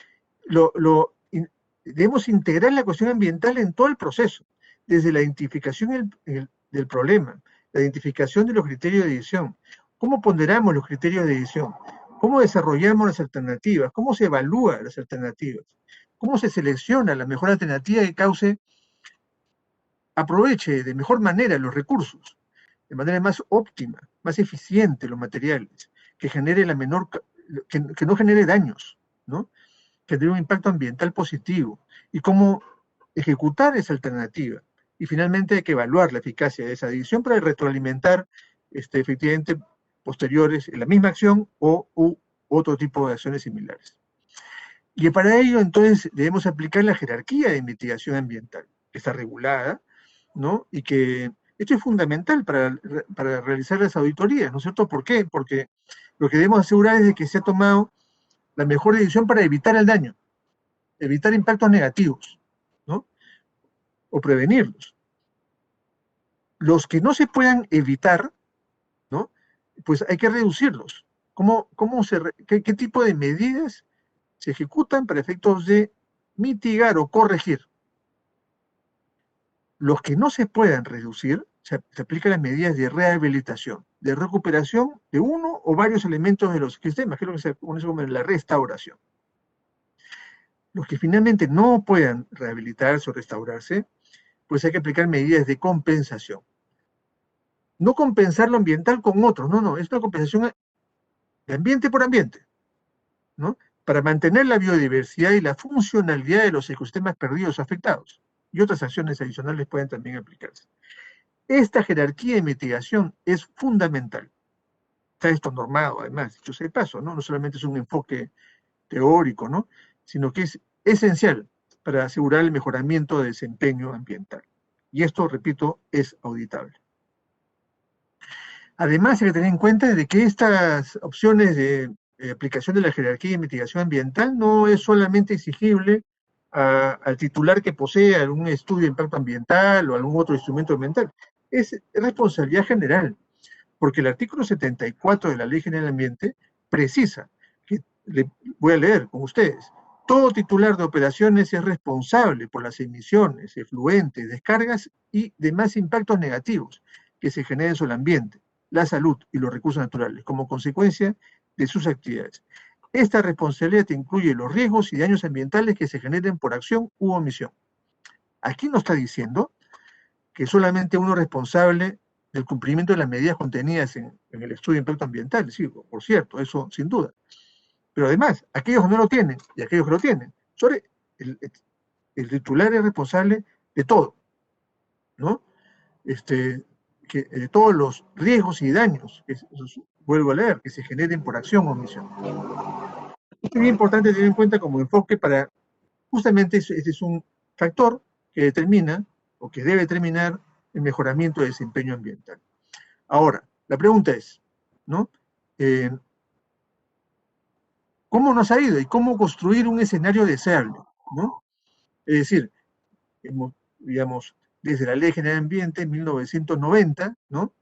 debemos integrar la cuestión ambiental en todo el proceso, desde la identificación del problema, la identificación de los criterios de decisión, cómo ponderamos los criterios de decisión, cómo desarrollamos las alternativas, cómo se evalúan las alternativas, cómo se selecciona la mejor alternativa que aproveche de mejor manera los recursos, de manera más óptima, más eficiente los materiales, que genere que no genere daños, ¿no? Que tenga un impacto ambiental positivo, y cómo ejecutar esa alternativa. Y finalmente hay que evaluar la eficacia de esa decisión para retroalimentar efectivamente posteriores en la misma acción u otro tipo de acciones similares. Y para ello entonces debemos aplicar la jerarquía de mitigación ambiental, que está regulada, ¿no? Y que esto es fundamental para realizar las auditorías, ¿no es cierto? ¿Por qué? Porque lo que debemos asegurar es de que se ha tomado la mejor decisión para evitar el daño. evitar impactos negativos, ¿no? O prevenirlos. Los que no se puedan evitar, ¿no? Pues hay que reducirlos. ¿Qué tipo de medidas se ejecutan para efectos de mitigar o corregir? Los que no se puedan reducir, se aplican las medidas de rehabilitación, de recuperación de uno o varios elementos de los sistemas, que es lo que se conoce como la restauración. Los que finalmente no puedan rehabilitarse o restaurarse, pues hay que aplicar medidas de compensación. No compensar lo ambiental con otros, no, es una compensación de ambiente por ambiente, ¿no? Para mantener la biodiversidad y la funcionalidad de los ecosistemas perdidos o afectados. Y otras acciones adicionales pueden también aplicarse. Esta jerarquía de mitigación es fundamental. Está esto normado, además, dicho sea de paso, ¿no? No solamente es un enfoque teórico, ¿no? Sino que es esencial para asegurar el mejoramiento de desempeño ambiental. Y esto, repito, es auditable. Además, hay que tener en cuenta de que estas opciones de aplicación de la jerarquía de mitigación ambiental no es solamente exigible al titular que posea algún estudio de impacto ambiental o algún otro instrumento ambiental. Es responsabilidad general, porque el artículo 74 de la Ley General del Ambiente precisa, que voy a leer con ustedes, todo titular de operaciones es responsable por las emisiones, efluentes, descargas y demás impactos negativos que se generen sobre el ambiente, la salud y los recursos naturales, como consecuencia de sus actividades. Esta responsabilidad incluye los riesgos y daños ambientales que se generen por acción u omisión. Aquí no está diciendo que solamente uno es responsable del cumplimiento de las medidas contenidas en el estudio de impacto ambiental, sí, por cierto, eso sin duda. Pero además, aquellos que no lo tienen y aquellos que lo tienen, el titular es responsable de todo, ¿no? De todos los riesgos y daños, vuelvo a leer, que se generen por acción o omisión. Es muy importante tener en cuenta como enfoque para, justamente este es un factor que determina, o que debe determinar, el mejoramiento del desempeño ambiental. Ahora, la pregunta es, ¿no? ¿Cómo nos ha ido y cómo construir un escenario deseable, ¿no? Es decir, digamos, desde la Ley General de Ambiente en 1990, ¿no?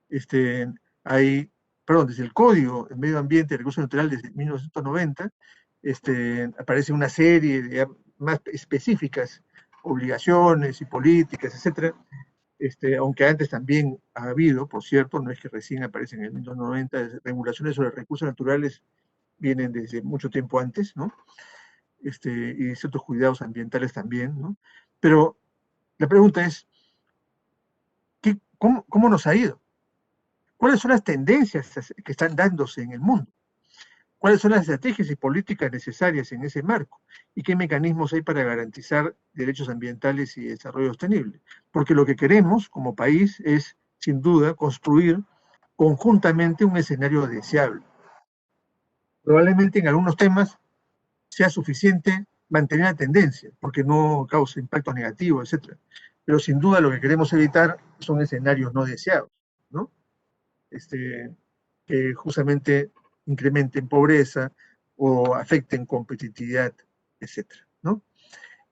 Desde el Código de Medio Ambiente y Recursos Naturales desde 1990, aparece una serie de más específicas obligaciones y políticas, etcétera, aunque antes también ha habido, por cierto, no es que recién aparecen en el 1990, regulaciones sobre recursos naturales vienen desde mucho tiempo antes, ¿no? Y ciertos cuidados ambientales también, ¿no? Pero la pregunta es, ¿cómo nos ha ido? ¿Cuáles son las tendencias que están dándose en el mundo? ¿Cuáles son las estrategias y políticas necesarias en ese marco? ¿Y qué mecanismos hay para garantizar derechos ambientales y desarrollo sostenible? Porque lo que queremos como país es, sin duda, construir conjuntamente un escenario deseable. Probablemente en algunos temas sea suficiente mantener la tendencia, porque no causa impactos negativos, etc. Pero sin duda lo que queremos evitar son escenarios no deseados, ¿no? Que justamente incrementen pobreza o afecten competitividad, etc., ¿no?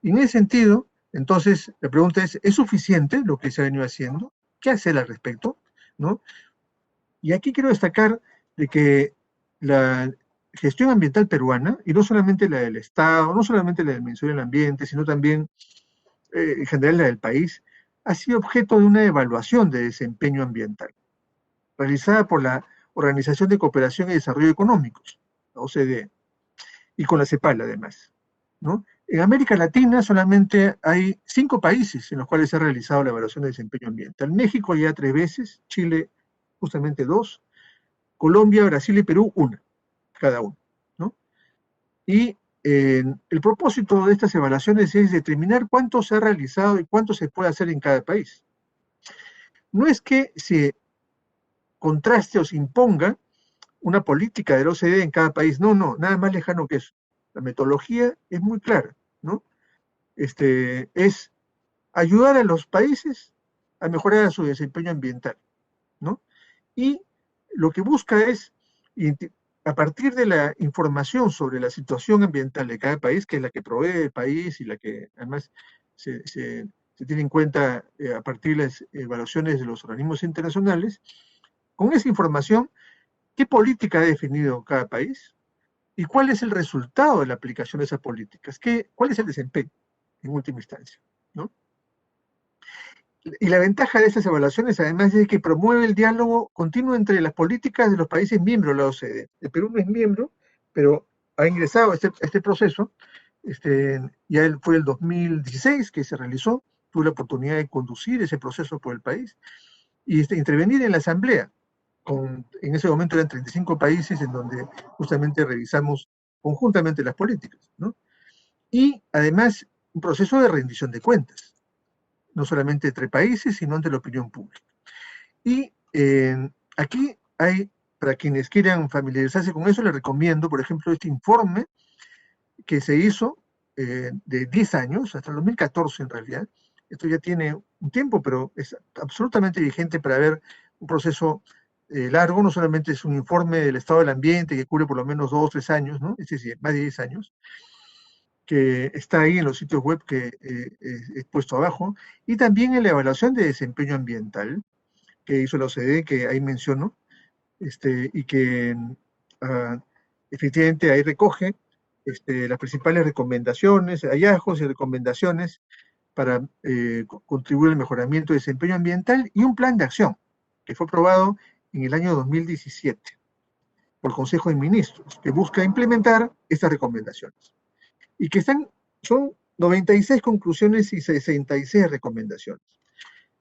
Y en ese sentido, entonces, la pregunta es suficiente lo que se ha venido haciendo? ¿Qué hacer al respecto? ¿No? Y aquí quiero destacar de que la gestión ambiental peruana, y no solamente la del Estado, no solamente la del Ministerio del Ambiente, sino también en general la del país, ha sido objeto de una evaluación de desempeño ambiental, realizada por la Organización de Cooperación y Desarrollo Económicos, la OCDE, y con la CEPAL además, ¿no? En América Latina solamente hay 5 países en los cuales se ha realizado la evaluación de desempeño ambiental. México ya 3 veces, Chile justamente 2, Colombia, Brasil y Perú 1, cada uno, ¿no? Y el propósito de estas evaluaciones es determinar cuánto se ha realizado y cuánto se puede hacer en cada país. No es que se contraste o se imponga una política del OCDE en cada país, no, nada más lejano que eso. La metodología es muy clara, ¿no? Es ayudar a los países a mejorar su desempeño ambiental, ¿no? Y lo que busca es a partir de la información sobre la situación ambiental de cada país, que es la que provee el país y la que además se tiene en cuenta a partir de las evaluaciones de los organismos internacionales, con esa información, ¿qué política ha definido cada país? ¿Y cuál es el resultado de la aplicación de esas políticas? ¿Cuál es el desempeño en última instancia? ¿No? Y la ventaja de estas evaluaciones, además, es que promueve el diálogo continuo entre las políticas de los países miembros de la OCDE. El Perú no es miembro, pero ha ingresado a este proceso. Ya fue el 2016 que se realizó. Tuve la oportunidad de conducir ese proceso por el país y intervenir en la asamblea. En ese momento eran 35 países en donde justamente revisamos conjuntamente las políticas, ¿no? Y además un proceso de rendición de cuentas, no solamente entre países, sino ante la opinión pública. Y aquí hay, para quienes quieran familiarizarse con eso, les recomiendo, por ejemplo, este informe que se hizo de 10 años, hasta el 2014 en realidad. Esto ya tiene un tiempo, pero es absolutamente vigente para ver un proceso largo. No solamente es un informe del estado del ambiente que cubre por lo menos 2 o 3 años, ¿no? Es decir, más de 10 años, que está ahí en los sitios web que he puesto abajo, y también en la evaluación de desempeño ambiental que hizo la OCDE, que ahí menciono, y que efectivamente ahí recoge las principales recomendaciones, hallazgos y recomendaciones para contribuir al mejoramiento del desempeño ambiental, y un plan de acción que fue aprobado en el año 2017 por el Consejo de Ministros, que busca implementar estas recomendaciones. Y que son 96 conclusiones y 66 recomendaciones,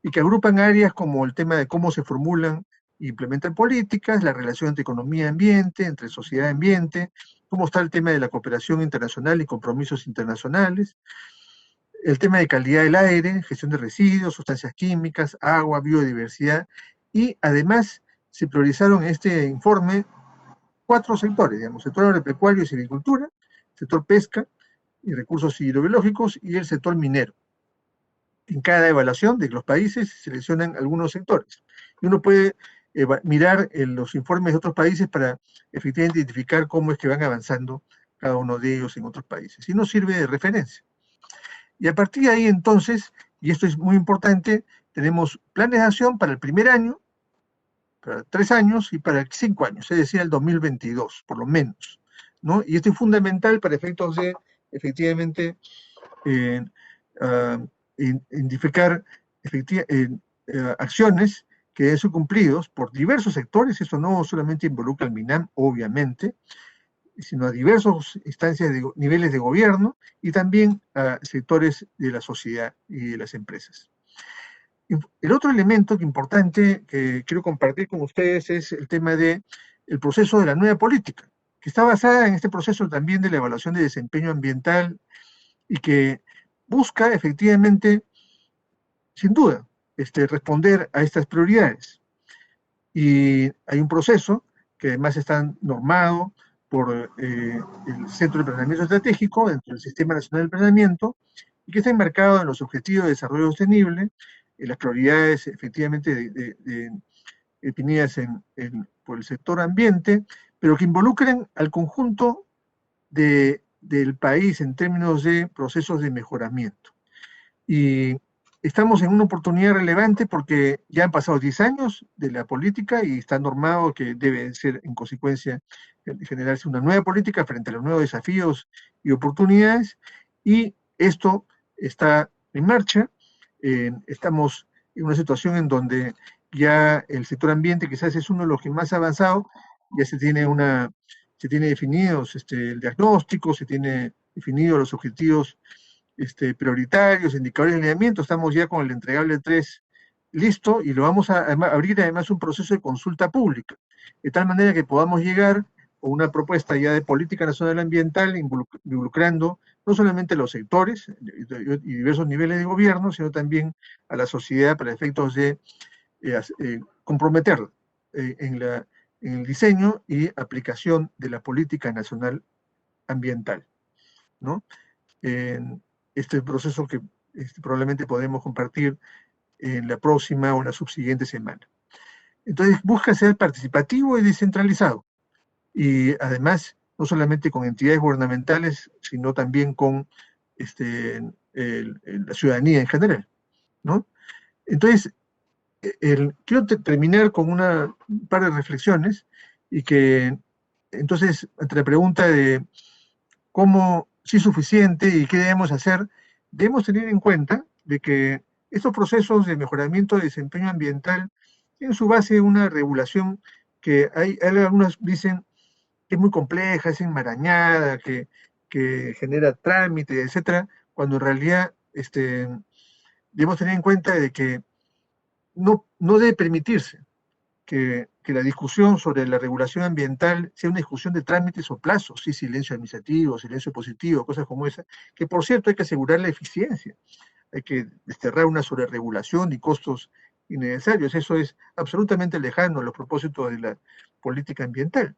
y que agrupan áreas como el tema de cómo se formulan e implementan políticas, la relación entre economía y ambiente, entre sociedad y ambiente, cómo está el tema de la cooperación internacional y compromisos internacionales, el tema de calidad del aire, gestión de residuos, sustancias químicas, agua, biodiversidad, y además se priorizaron en este informe 4 sectores, digamos, sector agropecuario y silvicultura, sector pesca y recursos hidrobiológicos, y el sector minero. En cada evaluación de los países se seleccionan algunos sectores. Y uno puede mirar en los informes de otros países para efectivamente identificar cómo es que van avanzando cada uno de ellos en otros países. Y nos sirve de referencia. Y a partir de ahí, entonces, y esto es muy importante, tenemos planes de acción para el primer año, para 3 años y para 5 años, es decir, el 2022, por lo menos, ¿no? Y esto es fundamental para efectos de, efectivamente, identificar acciones que deben ser cumplidos por diversos sectores. Eso no solamente involucra al MINAM, obviamente, sino a diversas instancias de niveles de gobierno y también a sectores de la sociedad y de las empresas. El otro elemento importante que quiero compartir con ustedes es el tema del proceso de la nueva política, que está basada en este proceso también de la evaluación de desempeño ambiental y que busca efectivamente, sin duda, responder a estas prioridades. Y hay un proceso que además está normado por el Centro de Planeamiento Estratégico dentro del Sistema Nacional de Planeamiento, y que está enmarcado en los Objetivos de Desarrollo Sostenible, en las prioridades efectivamente definidas por el sector ambiente, pero que involucran al conjunto del país en términos de procesos de mejoramiento. Y estamos en una oportunidad relevante porque ya han pasado 10 años de la política y está normado que debe ser, en consecuencia, generarse una nueva política frente a los nuevos desafíos y oportunidades, y esto está en marcha. Estamos en una situación en donde ya el sector ambiente quizás es uno de los que más ha avanzado, ya se tiene definidos el diagnóstico, se tiene definidos los objetivos prioritarios, indicadores de alineamiento. Estamos ya con el entregable 3 listo, y lo vamos a abrir además un proceso de consulta pública, de tal manera que podamos llegar a una propuesta ya de política nacional ambiental involucrando no solamente los sectores y diversos niveles de gobierno, sino también a la sociedad para efectos de comprometerla en el diseño y aplicación de la política nacional ambiental, ¿no? Este proceso que probablemente podemos compartir en la próxima o en la subsiguiente semana. Entonces, busca ser participativo y descentralizado. y además no solamente con entidades gubernamentales, sino también con la ciudadanía en general, ¿no? Entonces, quiero terminar con un par de reflexiones y que, entonces, ante la pregunta de cómo, si es suficiente y qué debemos hacer, debemos tener en cuenta de que estos procesos de mejoramiento de desempeño ambiental tienen su base en una regulación que algunos dicen que es muy compleja, es enmarañada, que genera trámites, etcétera, cuando en realidad debemos tener en cuenta de que no debe permitirse que la discusión sobre la regulación ambiental sea una discusión de trámites o plazos, sí, silencio administrativo, silencio positivo, cosas como esa, que por cierto hay que asegurar la eficiencia, hay que desterrar una sobreregulación y costos innecesarios, eso es absolutamente lejano a los propósitos de la política ambiental.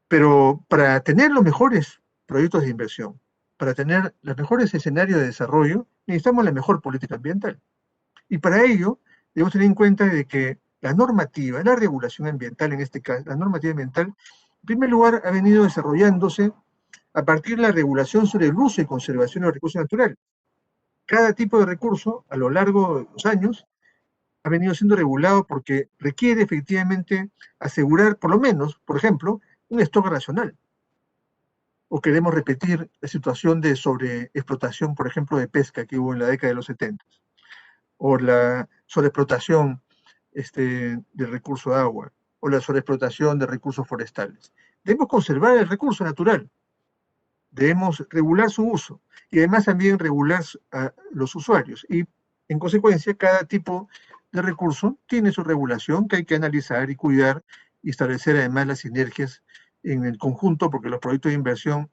Pero para tener los mejores proyectos de inversión, para tener los mejores escenarios de desarrollo, necesitamos la mejor política ambiental. Y para ello, debemos tener en cuenta de que la normativa, la regulación ambiental en este caso, la normativa ambiental, en primer lugar, ha venido desarrollándose a partir de la regulación sobre el uso y conservación de los recursos naturales. Cada tipo de recurso, a lo largo de los años, ha venido siendo regulado porque requiere efectivamente asegurar, por lo menos, por ejemplo, un stock racional. O queremos repetir la situación de sobreexplotación, por ejemplo, de pesca que hubo en la década de los 70, o la sobreexplotación del recurso de agua, o la sobreexplotación de recursos forestales. Debemos conservar el recurso natural, debemos regular su uso, y además también regular a los usuarios, y en consecuencia cada tipo de recurso tiene su regulación que hay que analizar y cuidar, y establecer además las sinergias en el conjunto, porque los proyectos de inversión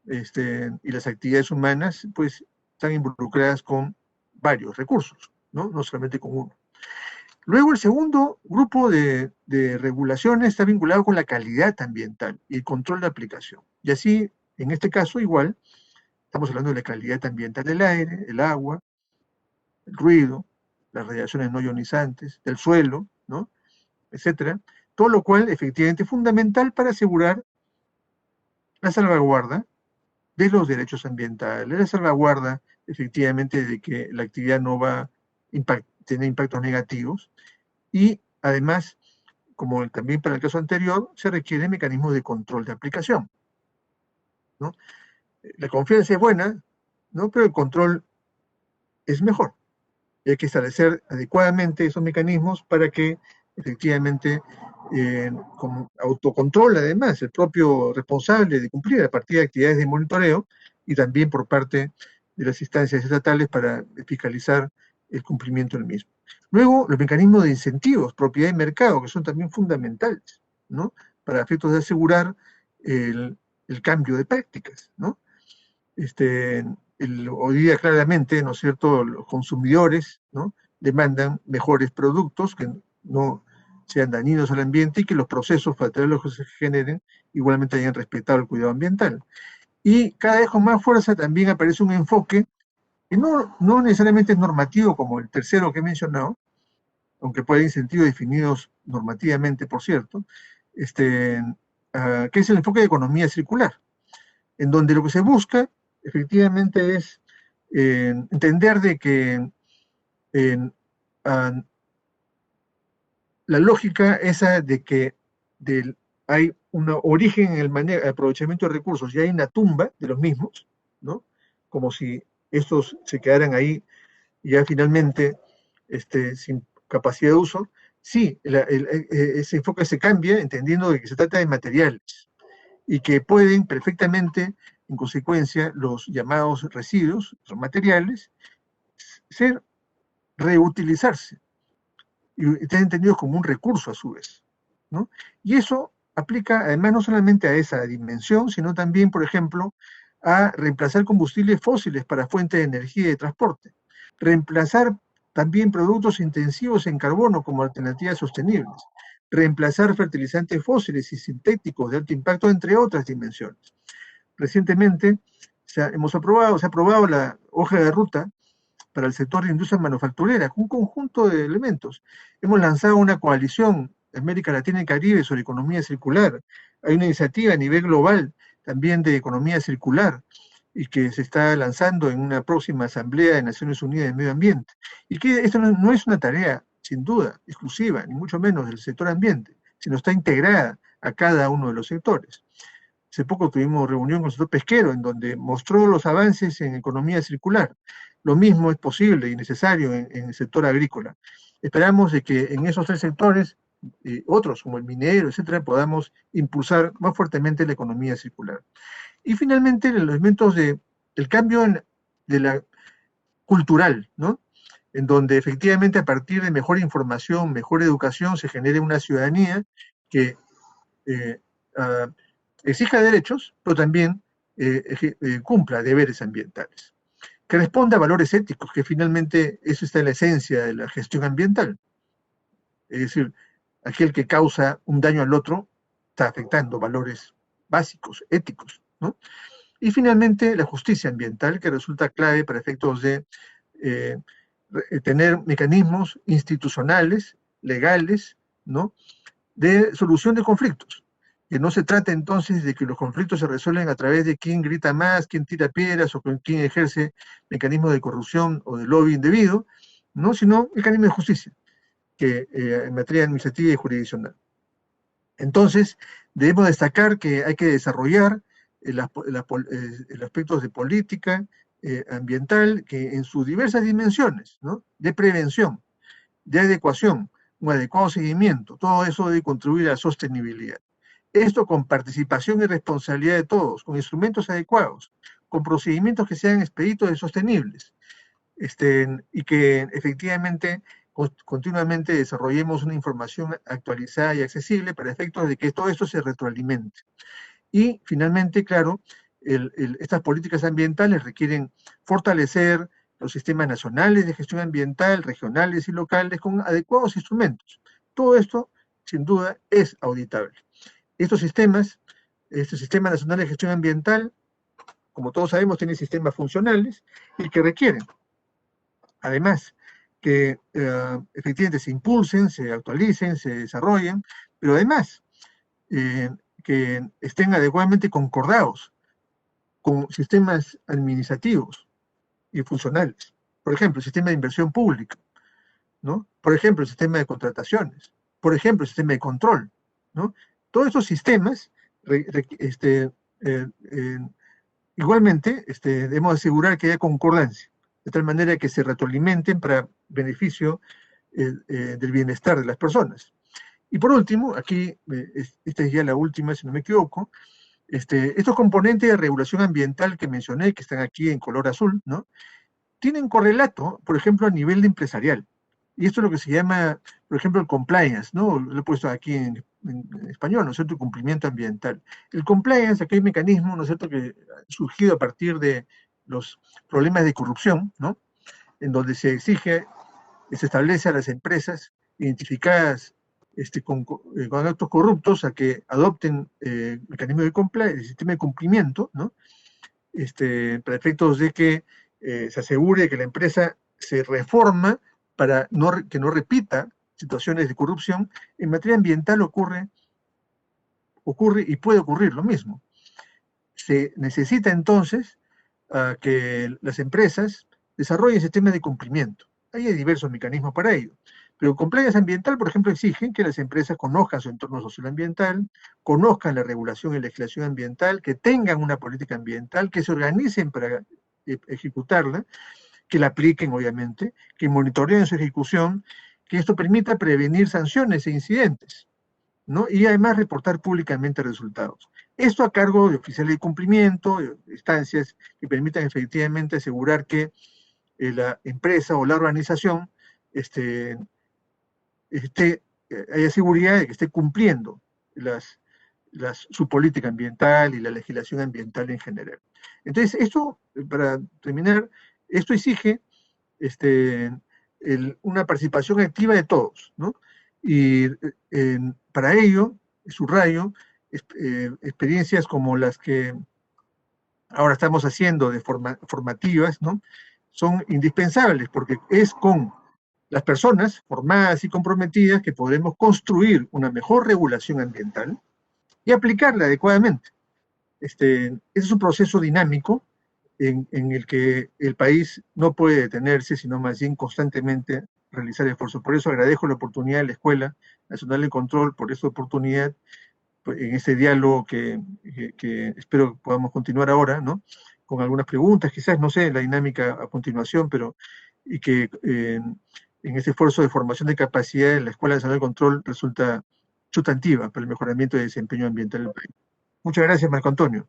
y las actividades humanas pues están involucradas con varios recursos, no solamente con uno. Luego el segundo grupo de regulaciones está vinculado con la calidad ambiental y el control de aplicación. Y así, en este caso igual, estamos hablando de la calidad ambiental del aire, el agua, el ruido, las radiaciones no ionizantes, del suelo, ¿no? Etcétera. Todo lo cual efectivamente es fundamental para asegurar la salvaguarda de los derechos ambientales, la salvaguarda efectivamente de que la actividad no va a tener impactos negativos, y además, como también para el caso anterior, se requieren mecanismos de control de aplicación, ¿no? La confianza es buena, ¿no? Pero el control es mejor. Y hay que establecer adecuadamente esos mecanismos para que efectivamente con autocontrol, además, el propio responsable de cumplir a partir de actividades de monitoreo y también por parte de las instancias estatales para fiscalizar el cumplimiento del mismo. Luego, los mecanismos de incentivos, propiedad y mercado, que son también fundamentales, ¿no? Para efectos de asegurar el cambio de prácticas, ¿no? Hoy día claramente, ¿no es cierto?, los consumidores, ¿no?, demandan mejores productos que no sean dañinos al ambiente y que los procesos para los que se generen igualmente hayan respetado el cuidado ambiental. Y cada vez con más fuerza también aparece un enfoque que no necesariamente es normativo como el tercero que he mencionado, aunque puede haber incentivos definidos normativamente, por cierto, que es el enfoque de economía circular, en donde lo que se busca efectivamente es entender de que la lógica esa de que hay un origen en el aprovechamiento de recursos y hay una tumba de los mismos, ¿no? Como si estos se quedaran ahí ya finalmente sin capacidad de uso. Sí, ese enfoque se cambia entendiendo de que se trata de materiales y que pueden perfectamente, en consecuencia, los llamados residuos, los materiales, reutilizarse y están entendidos como un recurso a su vez, ¿no? Y eso aplica además no solamente a esa dimensión, sino también, por ejemplo, a reemplazar combustibles fósiles para fuentes de energía y de transporte, reemplazar también productos intensivos en carbono como alternativas sostenibles, reemplazar fertilizantes fósiles y sintéticos de alto impacto, entre otras dimensiones. Recientemente se ha aprobado la hoja de ruta para el sector de industria manufacturera, con un conjunto de elementos. Hemos lanzado una coalición América Latina y Caribe sobre economía circular. Hay una iniciativa a nivel global también de economía circular y que se está lanzando en una próxima Asamblea de Naciones Unidas de Medio Ambiente. Y que esto no es una tarea, sin duda, exclusiva, ni mucho menos del sector ambiente, sino está integrada a cada uno de los sectores. Hace poco tuvimos reunión con el sector pesquero, en donde mostró los avances en economía circular. Lo mismo es posible y necesario en el sector agrícola. Esperamos de que en esos tres sectores, otros como el minero, etcétera, podamos impulsar más fuertemente la economía circular. Y finalmente, los elementos del cambio de la cultural, ¿no? En donde efectivamente a partir de mejor información, mejor educación, se genere una ciudadanía que exija derechos, pero también cumpla deberes ambientales, que responda a valores éticos, que finalmente eso está en la esencia de la gestión ambiental. Es decir, aquel que causa un daño al otro está afectando valores básicos, éticos, ¿no? Y finalmente la justicia ambiental, que resulta clave para efectos de tener mecanismos institucionales, legales, ¿no?, de solución de conflictos. Que no se trata entonces de que los conflictos se resuelven a través de quién grita más, quién tira piedras o quién ejerce mecanismos de corrupción o de lobby indebido, ¿no?, sino mecanismos de justicia que, en materia administrativa y jurisdiccional. Entonces, debemos destacar que hay que desarrollar el aspectos de política ambiental que en sus diversas dimensiones, ¿no?, de prevención, de adecuación, un adecuado seguimiento, todo eso debe contribuir a la sostenibilidad. Esto con participación y responsabilidad de todos, con instrumentos adecuados, con procedimientos que sean expeditos y sostenibles, y que efectivamente continuamente desarrollemos una información actualizada y accesible para efectos de que todo esto se retroalimente. Y finalmente, claro, estas políticas ambientales requieren fortalecer los sistemas nacionales de gestión ambiental, regionales y locales, con adecuados instrumentos. Todo esto, sin duda, es auditable. Estos sistemas, este Sistema Nacional de Gestión Ambiental, como todos sabemos, tiene sistemas funcionales y que requieren, además, que efectivamente se impulsen, se actualicen, se desarrollen, pero además que estén adecuadamente concordados con sistemas administrativos y funcionales. Por ejemplo, el sistema de inversión pública, ¿no? Por ejemplo, el sistema de contrataciones, por ejemplo, el sistema de control, ¿no? Todos estos sistemas, igualmente, debemos asegurar que haya concordancia, de tal manera que se retroalimenten para beneficio del bienestar de las personas. Y por último, aquí, esta es ya la última, si no me equivoco, estos componentes de regulación ambiental que mencioné, que están aquí en color azul, ¿no?, tienen correlato, por ejemplo, a nivel empresarial. Y esto es lo que se llama, por ejemplo, el compliance, ¿no? Lo he puesto aquí en español, ¿no es cierto?, el cumplimiento ambiental. El compliance, aquí hay un mecanismo, ¿no es cierto?, que ha surgido a partir de los problemas de corrupción, ¿no?, en donde se exige, se establece a las empresas identificadas con actos corruptos a que adopten mecanismos de compliance, el sistema de cumplimiento, ¿no?, para efectos de que se asegure que la empresa se reforma para que no repita situaciones de corrupción. En materia ambiental ocurre y puede ocurrir lo mismo. Se necesita entonces que las empresas desarrollen sistemas de cumplimiento. Hay diversos mecanismos para ello. Pero compliance ambiental, por ejemplo, exige que las empresas conozcan su entorno socioambiental, conozcan la regulación y legislación ambiental, que tengan una política ambiental, que se organicen para ejecutarla, que la apliquen, obviamente, que monitoreen su ejecución, que esto permita prevenir sanciones e incidentes, ¿no?, y además reportar públicamente resultados. Esto a cargo de oficiales de cumplimiento, de instancias que permitan efectivamente asegurar que la empresa o la organización haya seguridad de que esté cumpliendo su política ambiental y la legislación ambiental en general. Entonces, esto, para terminar, esto exige una participación activa de todos, ¿no? Y para ello, subrayo, experiencias como las que ahora estamos haciendo de formativas, ¿no?, son indispensables, porque es con las personas formadas y comprometidas que podremos construir una mejor regulación ambiental y aplicarla adecuadamente. Ese es un proceso dinámico en el que el país no puede detenerse, sino más bien constantemente realizar esfuerzos. Por eso agradezco la oportunidad de la Escuela Nacional de Control, por esta oportunidad, en este diálogo que espero que podamos continuar ahora, ¿no? Con algunas preguntas, quizás, no sé, la dinámica a continuación, pero y que en este esfuerzo de formación de capacidad la Escuela Nacional de Control resulta sustantiva para el mejoramiento del desempeño ambiental del país. Muchas gracias, Marco Antonio.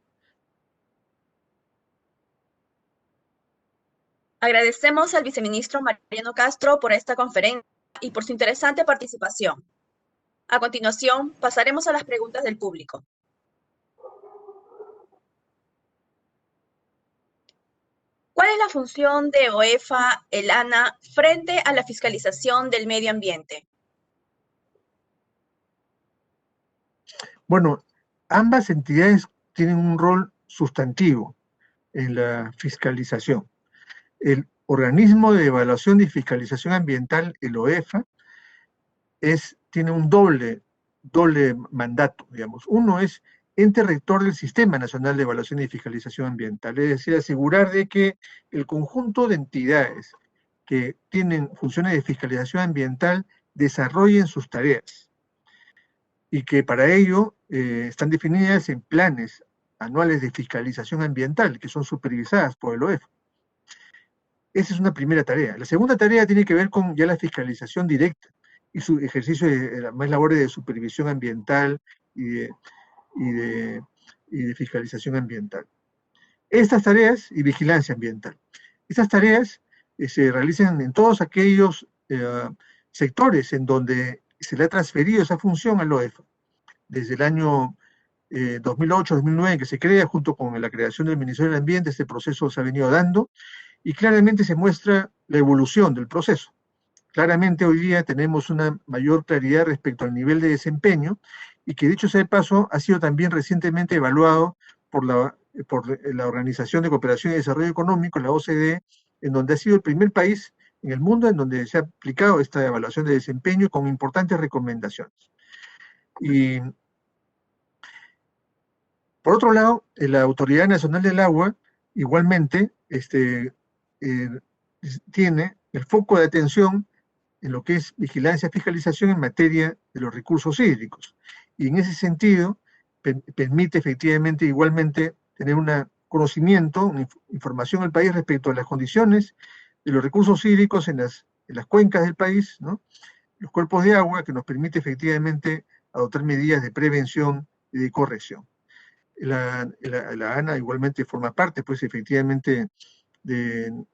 Agradecemos al viceministro Mariano Castro por esta conferencia y por su interesante participación. A continuación, pasaremos a las preguntas del público. ¿Cuál es la función de OEFA, el ANA, frente a la fiscalización del medio ambiente? Bueno, ambas entidades tienen un rol sustantivo en la fiscalización. El organismo de evaluación y fiscalización ambiental, el OEFA, tiene un doble mandato, digamos. Uno es ente rector del Sistema Nacional de Evaluación y Fiscalización Ambiental, es decir, asegurar de que el conjunto de entidades que tienen funciones de fiscalización ambiental desarrollen sus tareas y que para ello están definidas en planes anuales de fiscalización ambiental que son supervisadas por el OEFA. Esa es una primera tarea. La segunda tarea tiene que ver con ya la fiscalización directa y su ejercicio de más labores de supervisión ambiental y de fiscalización ambiental. Estas tareas y vigilancia ambiental. Estas tareas se realizan en todos aquellos sectores en donde se le ha transferido esa función al OEFA. Desde el año 2008-2009 que se crea, junto con la creación del Ministerio del Ambiente, este proceso se ha venido dando y claramente se muestra la evolución del proceso. Claramente hoy día tenemos una mayor claridad respecto al nivel de desempeño y que, dicho sea de paso, ha sido también recientemente evaluado por la Organización de Cooperación y Desarrollo Económico, la OCDE, en donde ha sido el primer país en el mundo en donde se ha aplicado esta evaluación de desempeño con importantes recomendaciones. Y por otro lado, la Autoridad Nacional del Agua igualmente tiene el foco de atención en lo que es vigilancia y fiscalización en materia de los recursos hídricos. Y en ese sentido, permite efectivamente igualmente tener un conocimiento, una información al país respecto a las condiciones de los recursos hídricos en las cuencas del país, ¿no? Los cuerpos de agua, que nos permite efectivamente adoptar medidas de prevención y de corrección. La ANA igualmente forma parte, pues, efectivamente, de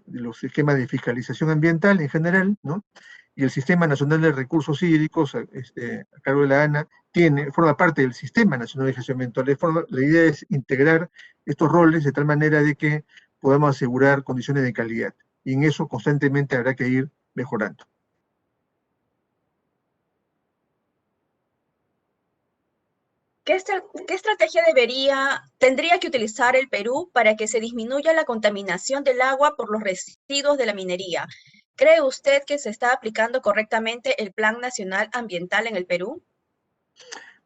los esquemas de fiscalización ambiental en general, ¿no? Y el Sistema Nacional de Recursos Hídricos, a cargo de la ANA, forma parte del Sistema Nacional de Gestión Ambiental. La idea es integrar estos roles de tal manera de que podamos asegurar condiciones de calidad. Y en eso constantemente habrá que ir mejorando. ¿Qué estrategia tendría que utilizar el Perú para que se disminuya la contaminación del agua por los residuos de la minería? ¿Cree usted que se está aplicando correctamente el Plan Nacional Ambiental en el Perú?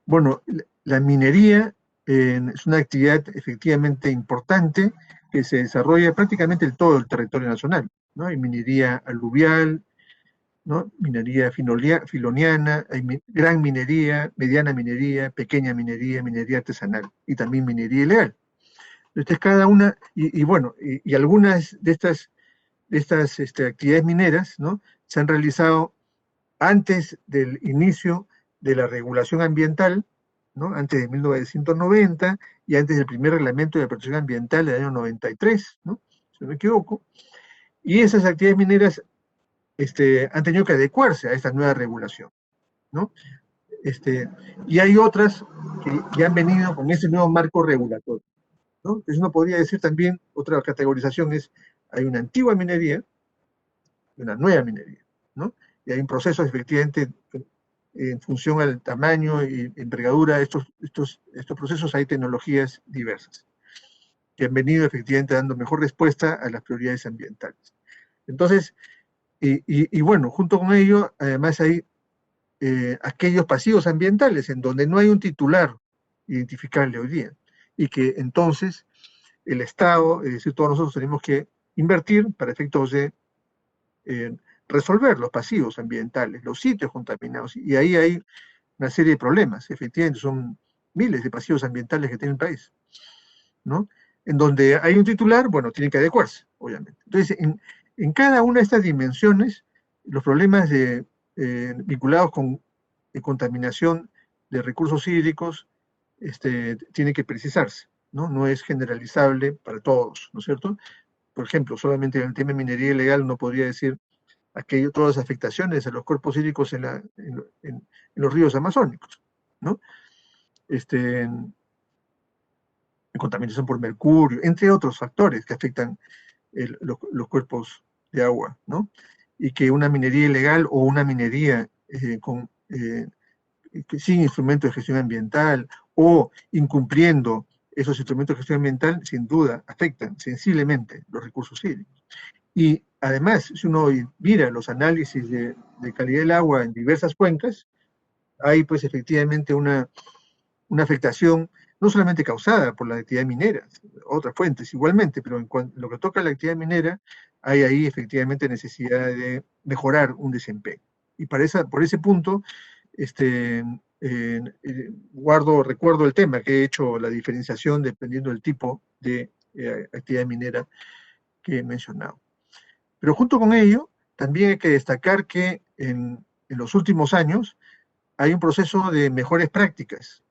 Bueno, la minería es una actividad efectivamente importante que se desarrolla prácticamente en todo el territorio nacional, ¿no? Hay minería aluvial, ¿no? Minería filoniana, hay gran minería, mediana minería, pequeña minería, minería artesanal y también minería ilegal. Entonces cada una, y algunas de estas actividades mineras, ¿no? Se han realizado antes del inicio de la regulación ambiental, ¿no? Antes de 1990 y antes del primer reglamento de protección ambiental del año 93, ¿no? Si no me equivoco. Y esas actividades mineras han tenido que adecuarse a esta nueva regulación, ¿no? Y hay otras que han venido con ese nuevo marco regulatorio, ¿no? Entonces uno podría decir también, otra categorización es, hay una antigua minería y una nueva minería, ¿no? Y hay un proceso efectivamente en función al tamaño y envergadura de estos procesos, hay tecnologías diversas que han venido efectivamente dando mejor respuesta a las prioridades ambientales. Entonces, Y bueno, junto con ello, además hay aquellos pasivos ambientales en donde no hay un titular identificable hoy día, y que entonces el Estado, es decir, todos nosotros tenemos que invertir para efectos de resolver los pasivos ambientales, los sitios contaminados, y ahí hay una serie de problemas, efectivamente, son miles de pasivos ambientales que tiene el país, ¿no? En donde hay un titular, bueno, tiene que adecuarse, obviamente. Entonces, en cada una de estas dimensiones, los problemas vinculados con contaminación de recursos hídricos tienen que precisarse, ¿no? No es generalizable para todos, ¿no es cierto? Por ejemplo, solamente en el tema de minería ilegal uno podría decir todas las afectaciones a los cuerpos hídricos en los ríos amazónicos, ¿no? Contaminación por mercurio, entre otros factores que afectan los cuerpos de agua, ¿no? Y que una minería ilegal o una minería sin instrumentos de gestión ambiental o incumpliendo esos instrumentos de gestión ambiental, sin duda, afectan sensiblemente los recursos hídricos. Y además, si uno mira los análisis de calidad del agua en diversas cuencas, hay pues efectivamente una afectación no solamente causada por la actividad minera, otras fuentes igualmente, pero en lo que toca a la actividad minera, hay ahí efectivamente necesidad de mejorar un desempeño. Y por ese punto, recuerdo el tema que he hecho, la diferenciación dependiendo del tipo de actividad minera que he mencionado. Pero junto con ello, también hay que destacar que en los últimos años hay un proceso de mejores prácticas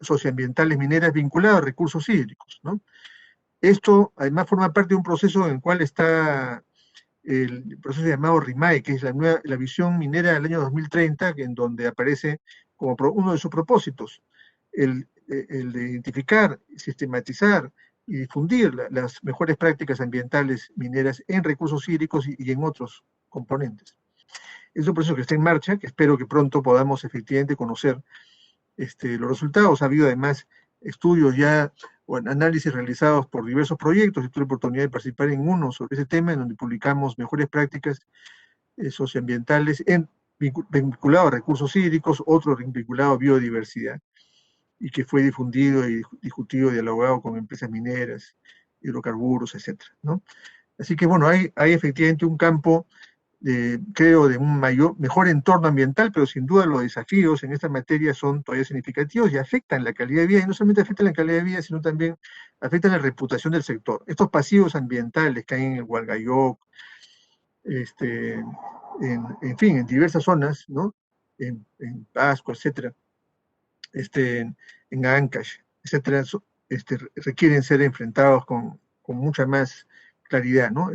socioambientales mineras vinculadas a recursos hídricos, ¿no? Esto además forma parte de un proceso en el cual está el proceso llamado RIMAE, que es la visión minera del año 2030, en donde aparece como uno de sus propósitos el de identificar, sistematizar y difundir las mejores prácticas ambientales mineras en recursos hídricos y en otros componentes. Es un proceso que está en marcha, que espero que pronto podamos efectivamente conocer los resultados. Ha habido además estudios ya o análisis realizados por diversos proyectos. Tuve la oportunidad de participar en uno sobre ese tema, en donde publicamos mejores prácticas socioambientales vinculado a recursos hídricos, otro vinculado a biodiversidad, y que fue difundido y discutido y dialogado con empresas mineras, hidrocarburos, etcétera, ¿no? Así que bueno, hay efectivamente un campo creo, de un mejor entorno ambiental, pero sin duda los desafíos en esta materia son todavía significativos y afectan la calidad de vida, y no solamente afectan la calidad de vida, sino también afectan la reputación del sector. Estos pasivos ambientales que hay en el Hualgayoc, en fin, en diversas zonas, ¿no? En Pasco, etcétera, en Ancash, etcétera, requieren ser enfrentados con mucha más claridad, ¿no?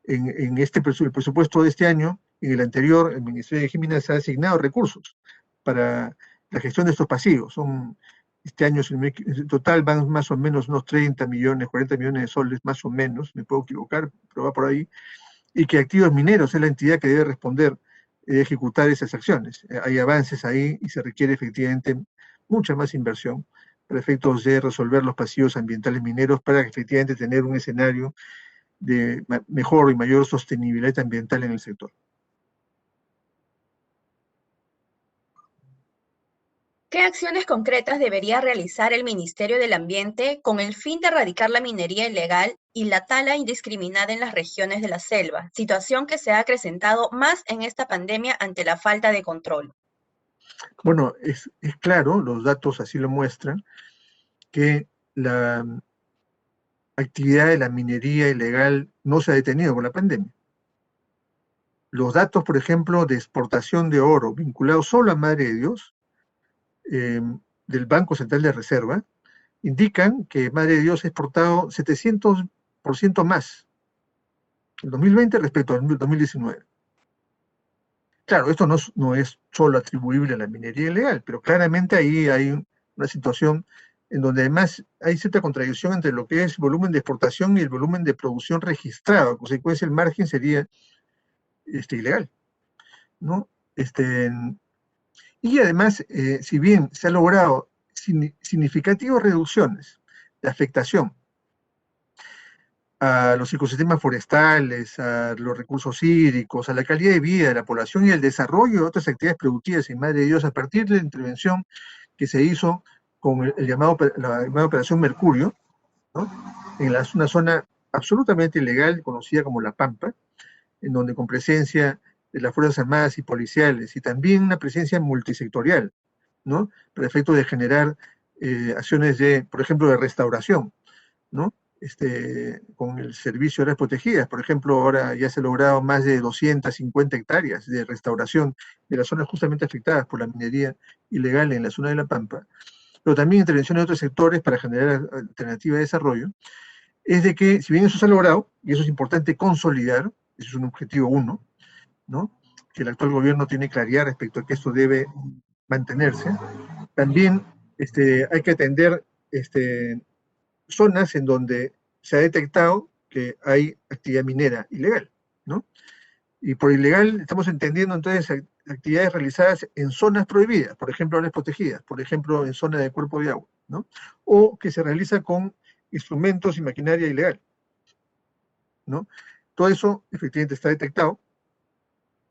En el presupuesto de este año, en el anterior, el Ministerio de Minas ha asignado recursos para la gestión de estos pasivos. Este año, en total, van más o menos unos 30 millones, 40 millones de soles, más o menos, me puedo equivocar, pero va por ahí, y que Activos Mineros es la entidad que debe responder, ejecutar esas acciones. Hay avances ahí y se requiere efectivamente mucha más inversión para efectos de resolver los pasivos ambientales mineros, para efectivamente tener un escenario de mejor y mayor sostenibilidad ambiental en el sector. ¿Qué acciones concretas debería realizar el Ministerio del Ambiente con el fin de erradicar la minería ilegal y la tala indiscriminada en las regiones de la selva, situación que se ha acrecentado más en esta pandemia ante la falta de control? Bueno, es claro, los datos así lo muestran, que la actividad de la minería ilegal no se ha detenido con la pandemia. Los datos, por ejemplo, de exportación de oro vinculados solo a Madre de Dios, del Banco Central de Reserva, indican que Madre de Dios ha exportado 700% más en 2020 respecto al 2019. Claro, esto no es solo atribuible a la minería ilegal, pero claramente ahí hay una situación en donde además hay cierta contradicción entre lo que es volumen de exportación y el volumen de producción registrado. En consecuencia, el margen sería ilegal, ¿no? Y además, si bien se ha logrado significativas reducciones de afectación a los ecosistemas forestales, a los recursos hídricos, a la calidad de vida de la población y al desarrollo de otras actividades productivas en Madre de Dios a partir de la intervención que se hizo con la llamada Operación Mercurio, ¿no? En una zona absolutamente ilegal, conocida como La Pampa, en donde con presencia de las Fuerzas Armadas y policiales y también una presencia multisectorial, ¿no? Para efecto de generar acciones de, por ejemplo, de restauración, ¿no? Con el servicio de áreas protegidas. Por ejemplo, ahora ya se ha logrado más de 250 hectáreas de restauración de las zonas justamente afectadas por la minería ilegal en la zona de La Pampa, pero también intervención de otros sectores para generar alternativa de desarrollo, es de que, si bien eso se ha logrado, y eso es importante consolidar, eso es un objetivo uno, ¿no? Que el actual gobierno tiene claridad respecto a que esto debe mantenerse, también hay que atender zonas en donde se ha detectado que hay actividad minera ilegal, ¿no? Y por ilegal estamos entendiendo entonces actividades realizadas en zonas prohibidas, por ejemplo, áreas protegidas, por ejemplo, en zonas de cuerpo de agua, ¿no? O que se realiza con instrumentos y maquinaria ilegal, ¿no? Todo eso efectivamente está detectado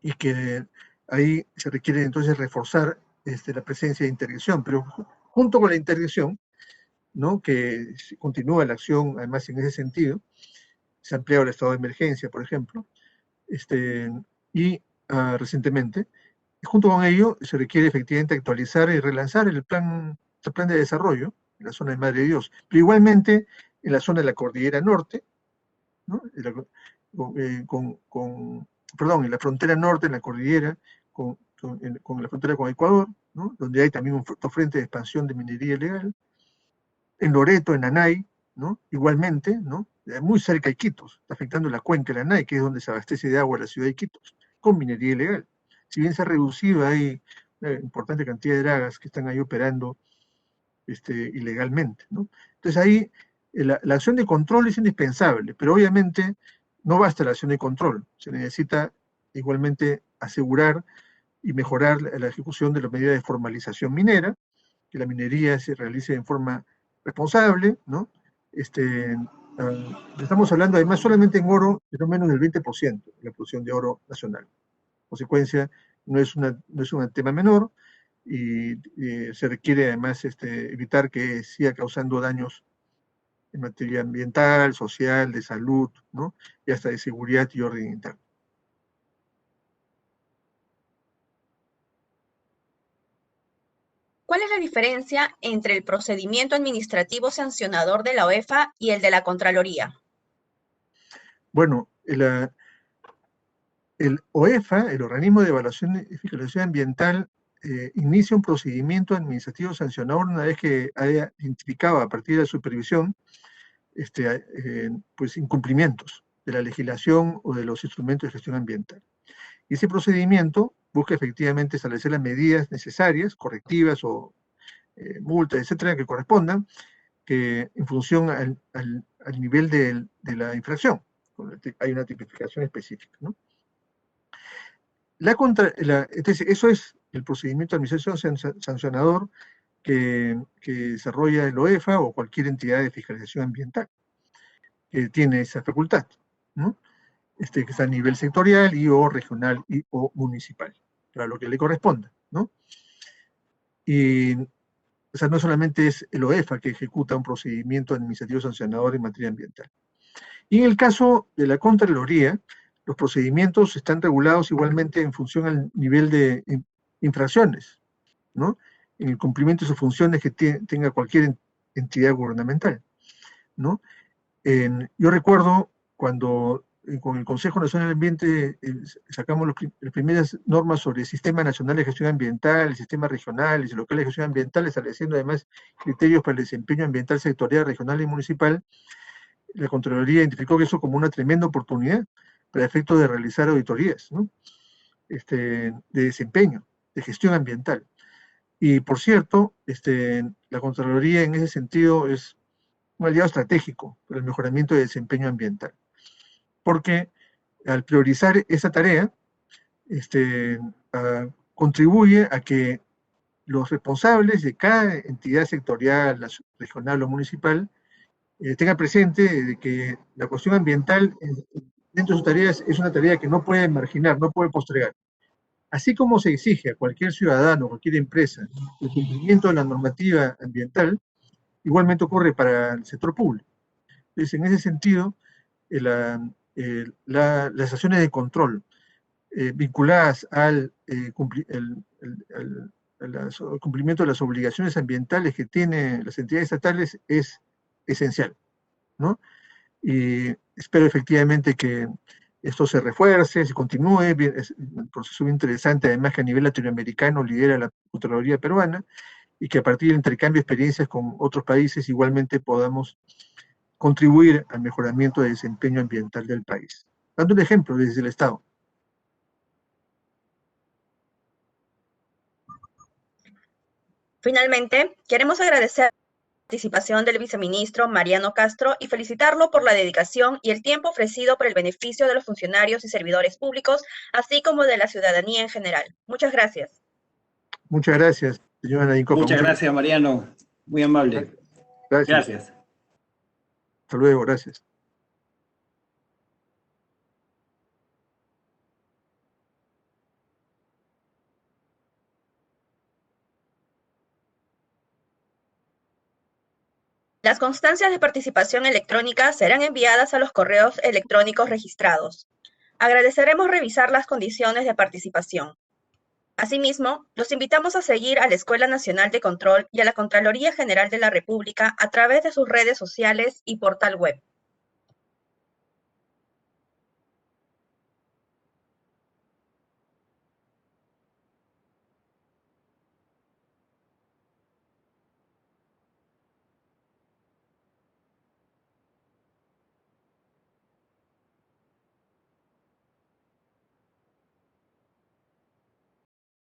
y que ahí se requiere entonces reforzar la presencia de interdicción, pero junto con la interdicción, ¿no? Que continúa la acción, además en ese sentido, se ha ampliado el estado de emergencia, por ejemplo, y recientemente, y junto con ello se requiere efectivamente actualizar y relanzar el plan de desarrollo en la zona de Madre de Dios, pero igualmente en la zona de la Cordillera Norte, ¿no? Perdón, en la frontera norte, en la cordillera, con la frontera con Ecuador, ¿no? Donde hay también un frente de expansión de minería ilegal, en Loreto, en Anay, ¿no? Igualmente, ¿no? Muy cerca de Iquitos, está afectando la cuenca de Anay, que es donde se abastece de agua la ciudad de Iquitos, con minería ilegal. Si bien se ha reducido, hay una importante cantidad de dragas que están ahí operando ilegalmente, ¿no? Entonces ahí la acción de control es indispensable, pero obviamente no basta la acción de control, se necesita igualmente asegurar y mejorar la ejecución de las medidas de formalización minera, que la minería se realice en forma responsable, ¿no? Estamos hablando además solamente en oro, de no menos del 20% de la producción de oro nacional. En consecuencia, no es un tema menor y se requiere además evitar que siga causando daños en materia ambiental, social, de salud, ¿no? Y hasta de seguridad y orden interno. ¿Cuál es la diferencia entre el procedimiento administrativo sancionador de la OEFA y el de la Contraloría? Bueno, el OEFA, el Organismo de Evaluación y Fiscalización Ambiental, inicia un procedimiento administrativo sancionador una vez que haya identificado a partir de la supervisión pues incumplimientos de la legislación o de los instrumentos de gestión ambiental. Y ese procedimiento busca efectivamente establecer las medidas necesarias, correctivas o multas, etcétera, que correspondan, que en función al nivel de la infracción. Hay una tipificación específica, ¿no? Entonces, eso es el procedimiento administrativo sancionador que desarrolla el OEFA o cualquier entidad de fiscalización ambiental que tiene esa facultad, ¿no? Que está a nivel sectorial y o regional y o municipal, para lo que le corresponda, ¿no? Y, o sea, no solamente es el OEFA que ejecuta un procedimiento administrativo sancionador en materia ambiental. Y en el caso de la Contraloría, los procedimientos están regulados igualmente en función al nivel de infracciones, ¿no? En el cumplimiento de sus funciones que tenga cualquier entidad gubernamental, ¿no? Yo recuerdo cuando con el Consejo Nacional del Ambiente sacamos las primeras normas sobre el Sistema Nacional de Gestión Ambiental, el Sistema Regional y Local de Gestión Ambiental, estableciendo además criterios para el desempeño ambiental sectorial, regional y municipal. La Contraloría identificó eso como una tremenda oportunidad para efecto de realizar auditorías, ¿no? De desempeño, de gestión ambiental. Y por cierto, la Contraloría en ese sentido es un aliado estratégico para el mejoramiento del desempeño ambiental, porque al priorizar esa tarea, contribuye a que los responsables de cada entidad sectorial, regional o municipal, tenga presente de que la cuestión ambiental dentro de sus tareas es una tarea que no puede marginar, no puede postergar. Así como se exige a cualquier ciudadano, cualquier empresa, el cumplimiento de la normativa ambiental, igualmente ocurre para el sector público. Entonces, en ese sentido, las acciones de control vinculadas al cumplimiento de las obligaciones ambientales que tienen las entidades estatales es esencial, ¿no? Y espero efectivamente que esto se refuerce, se continúe, es un proceso muy interesante, además que a nivel latinoamericano lidera la Contraloría peruana, y que a partir del intercambio de experiencias con otros países igualmente podamos contribuir al mejoramiento del desempeño ambiental del país. Dando un ejemplo desde el Estado. Finalmente, queremos agradecer la participación del viceministro Mariano Castro y felicitarlo por la dedicación y el tiempo ofrecido por el beneficio de los funcionarios y servidores públicos, así como de la ciudadanía en general. Muchas gracias. Muchas gracias, señora Nadine-Copa. Muchas gracias, Mariano. Muy amable. Gracias. Hasta luego, gracias. Las constancias de participación electrónica serán enviadas a los correos electrónicos registrados. Agradeceremos revisar las condiciones de participación. Asimismo, los invitamos a seguir a la Escuela Nacional de Control y a la Contraloría General de la República a través de sus redes sociales y portal web.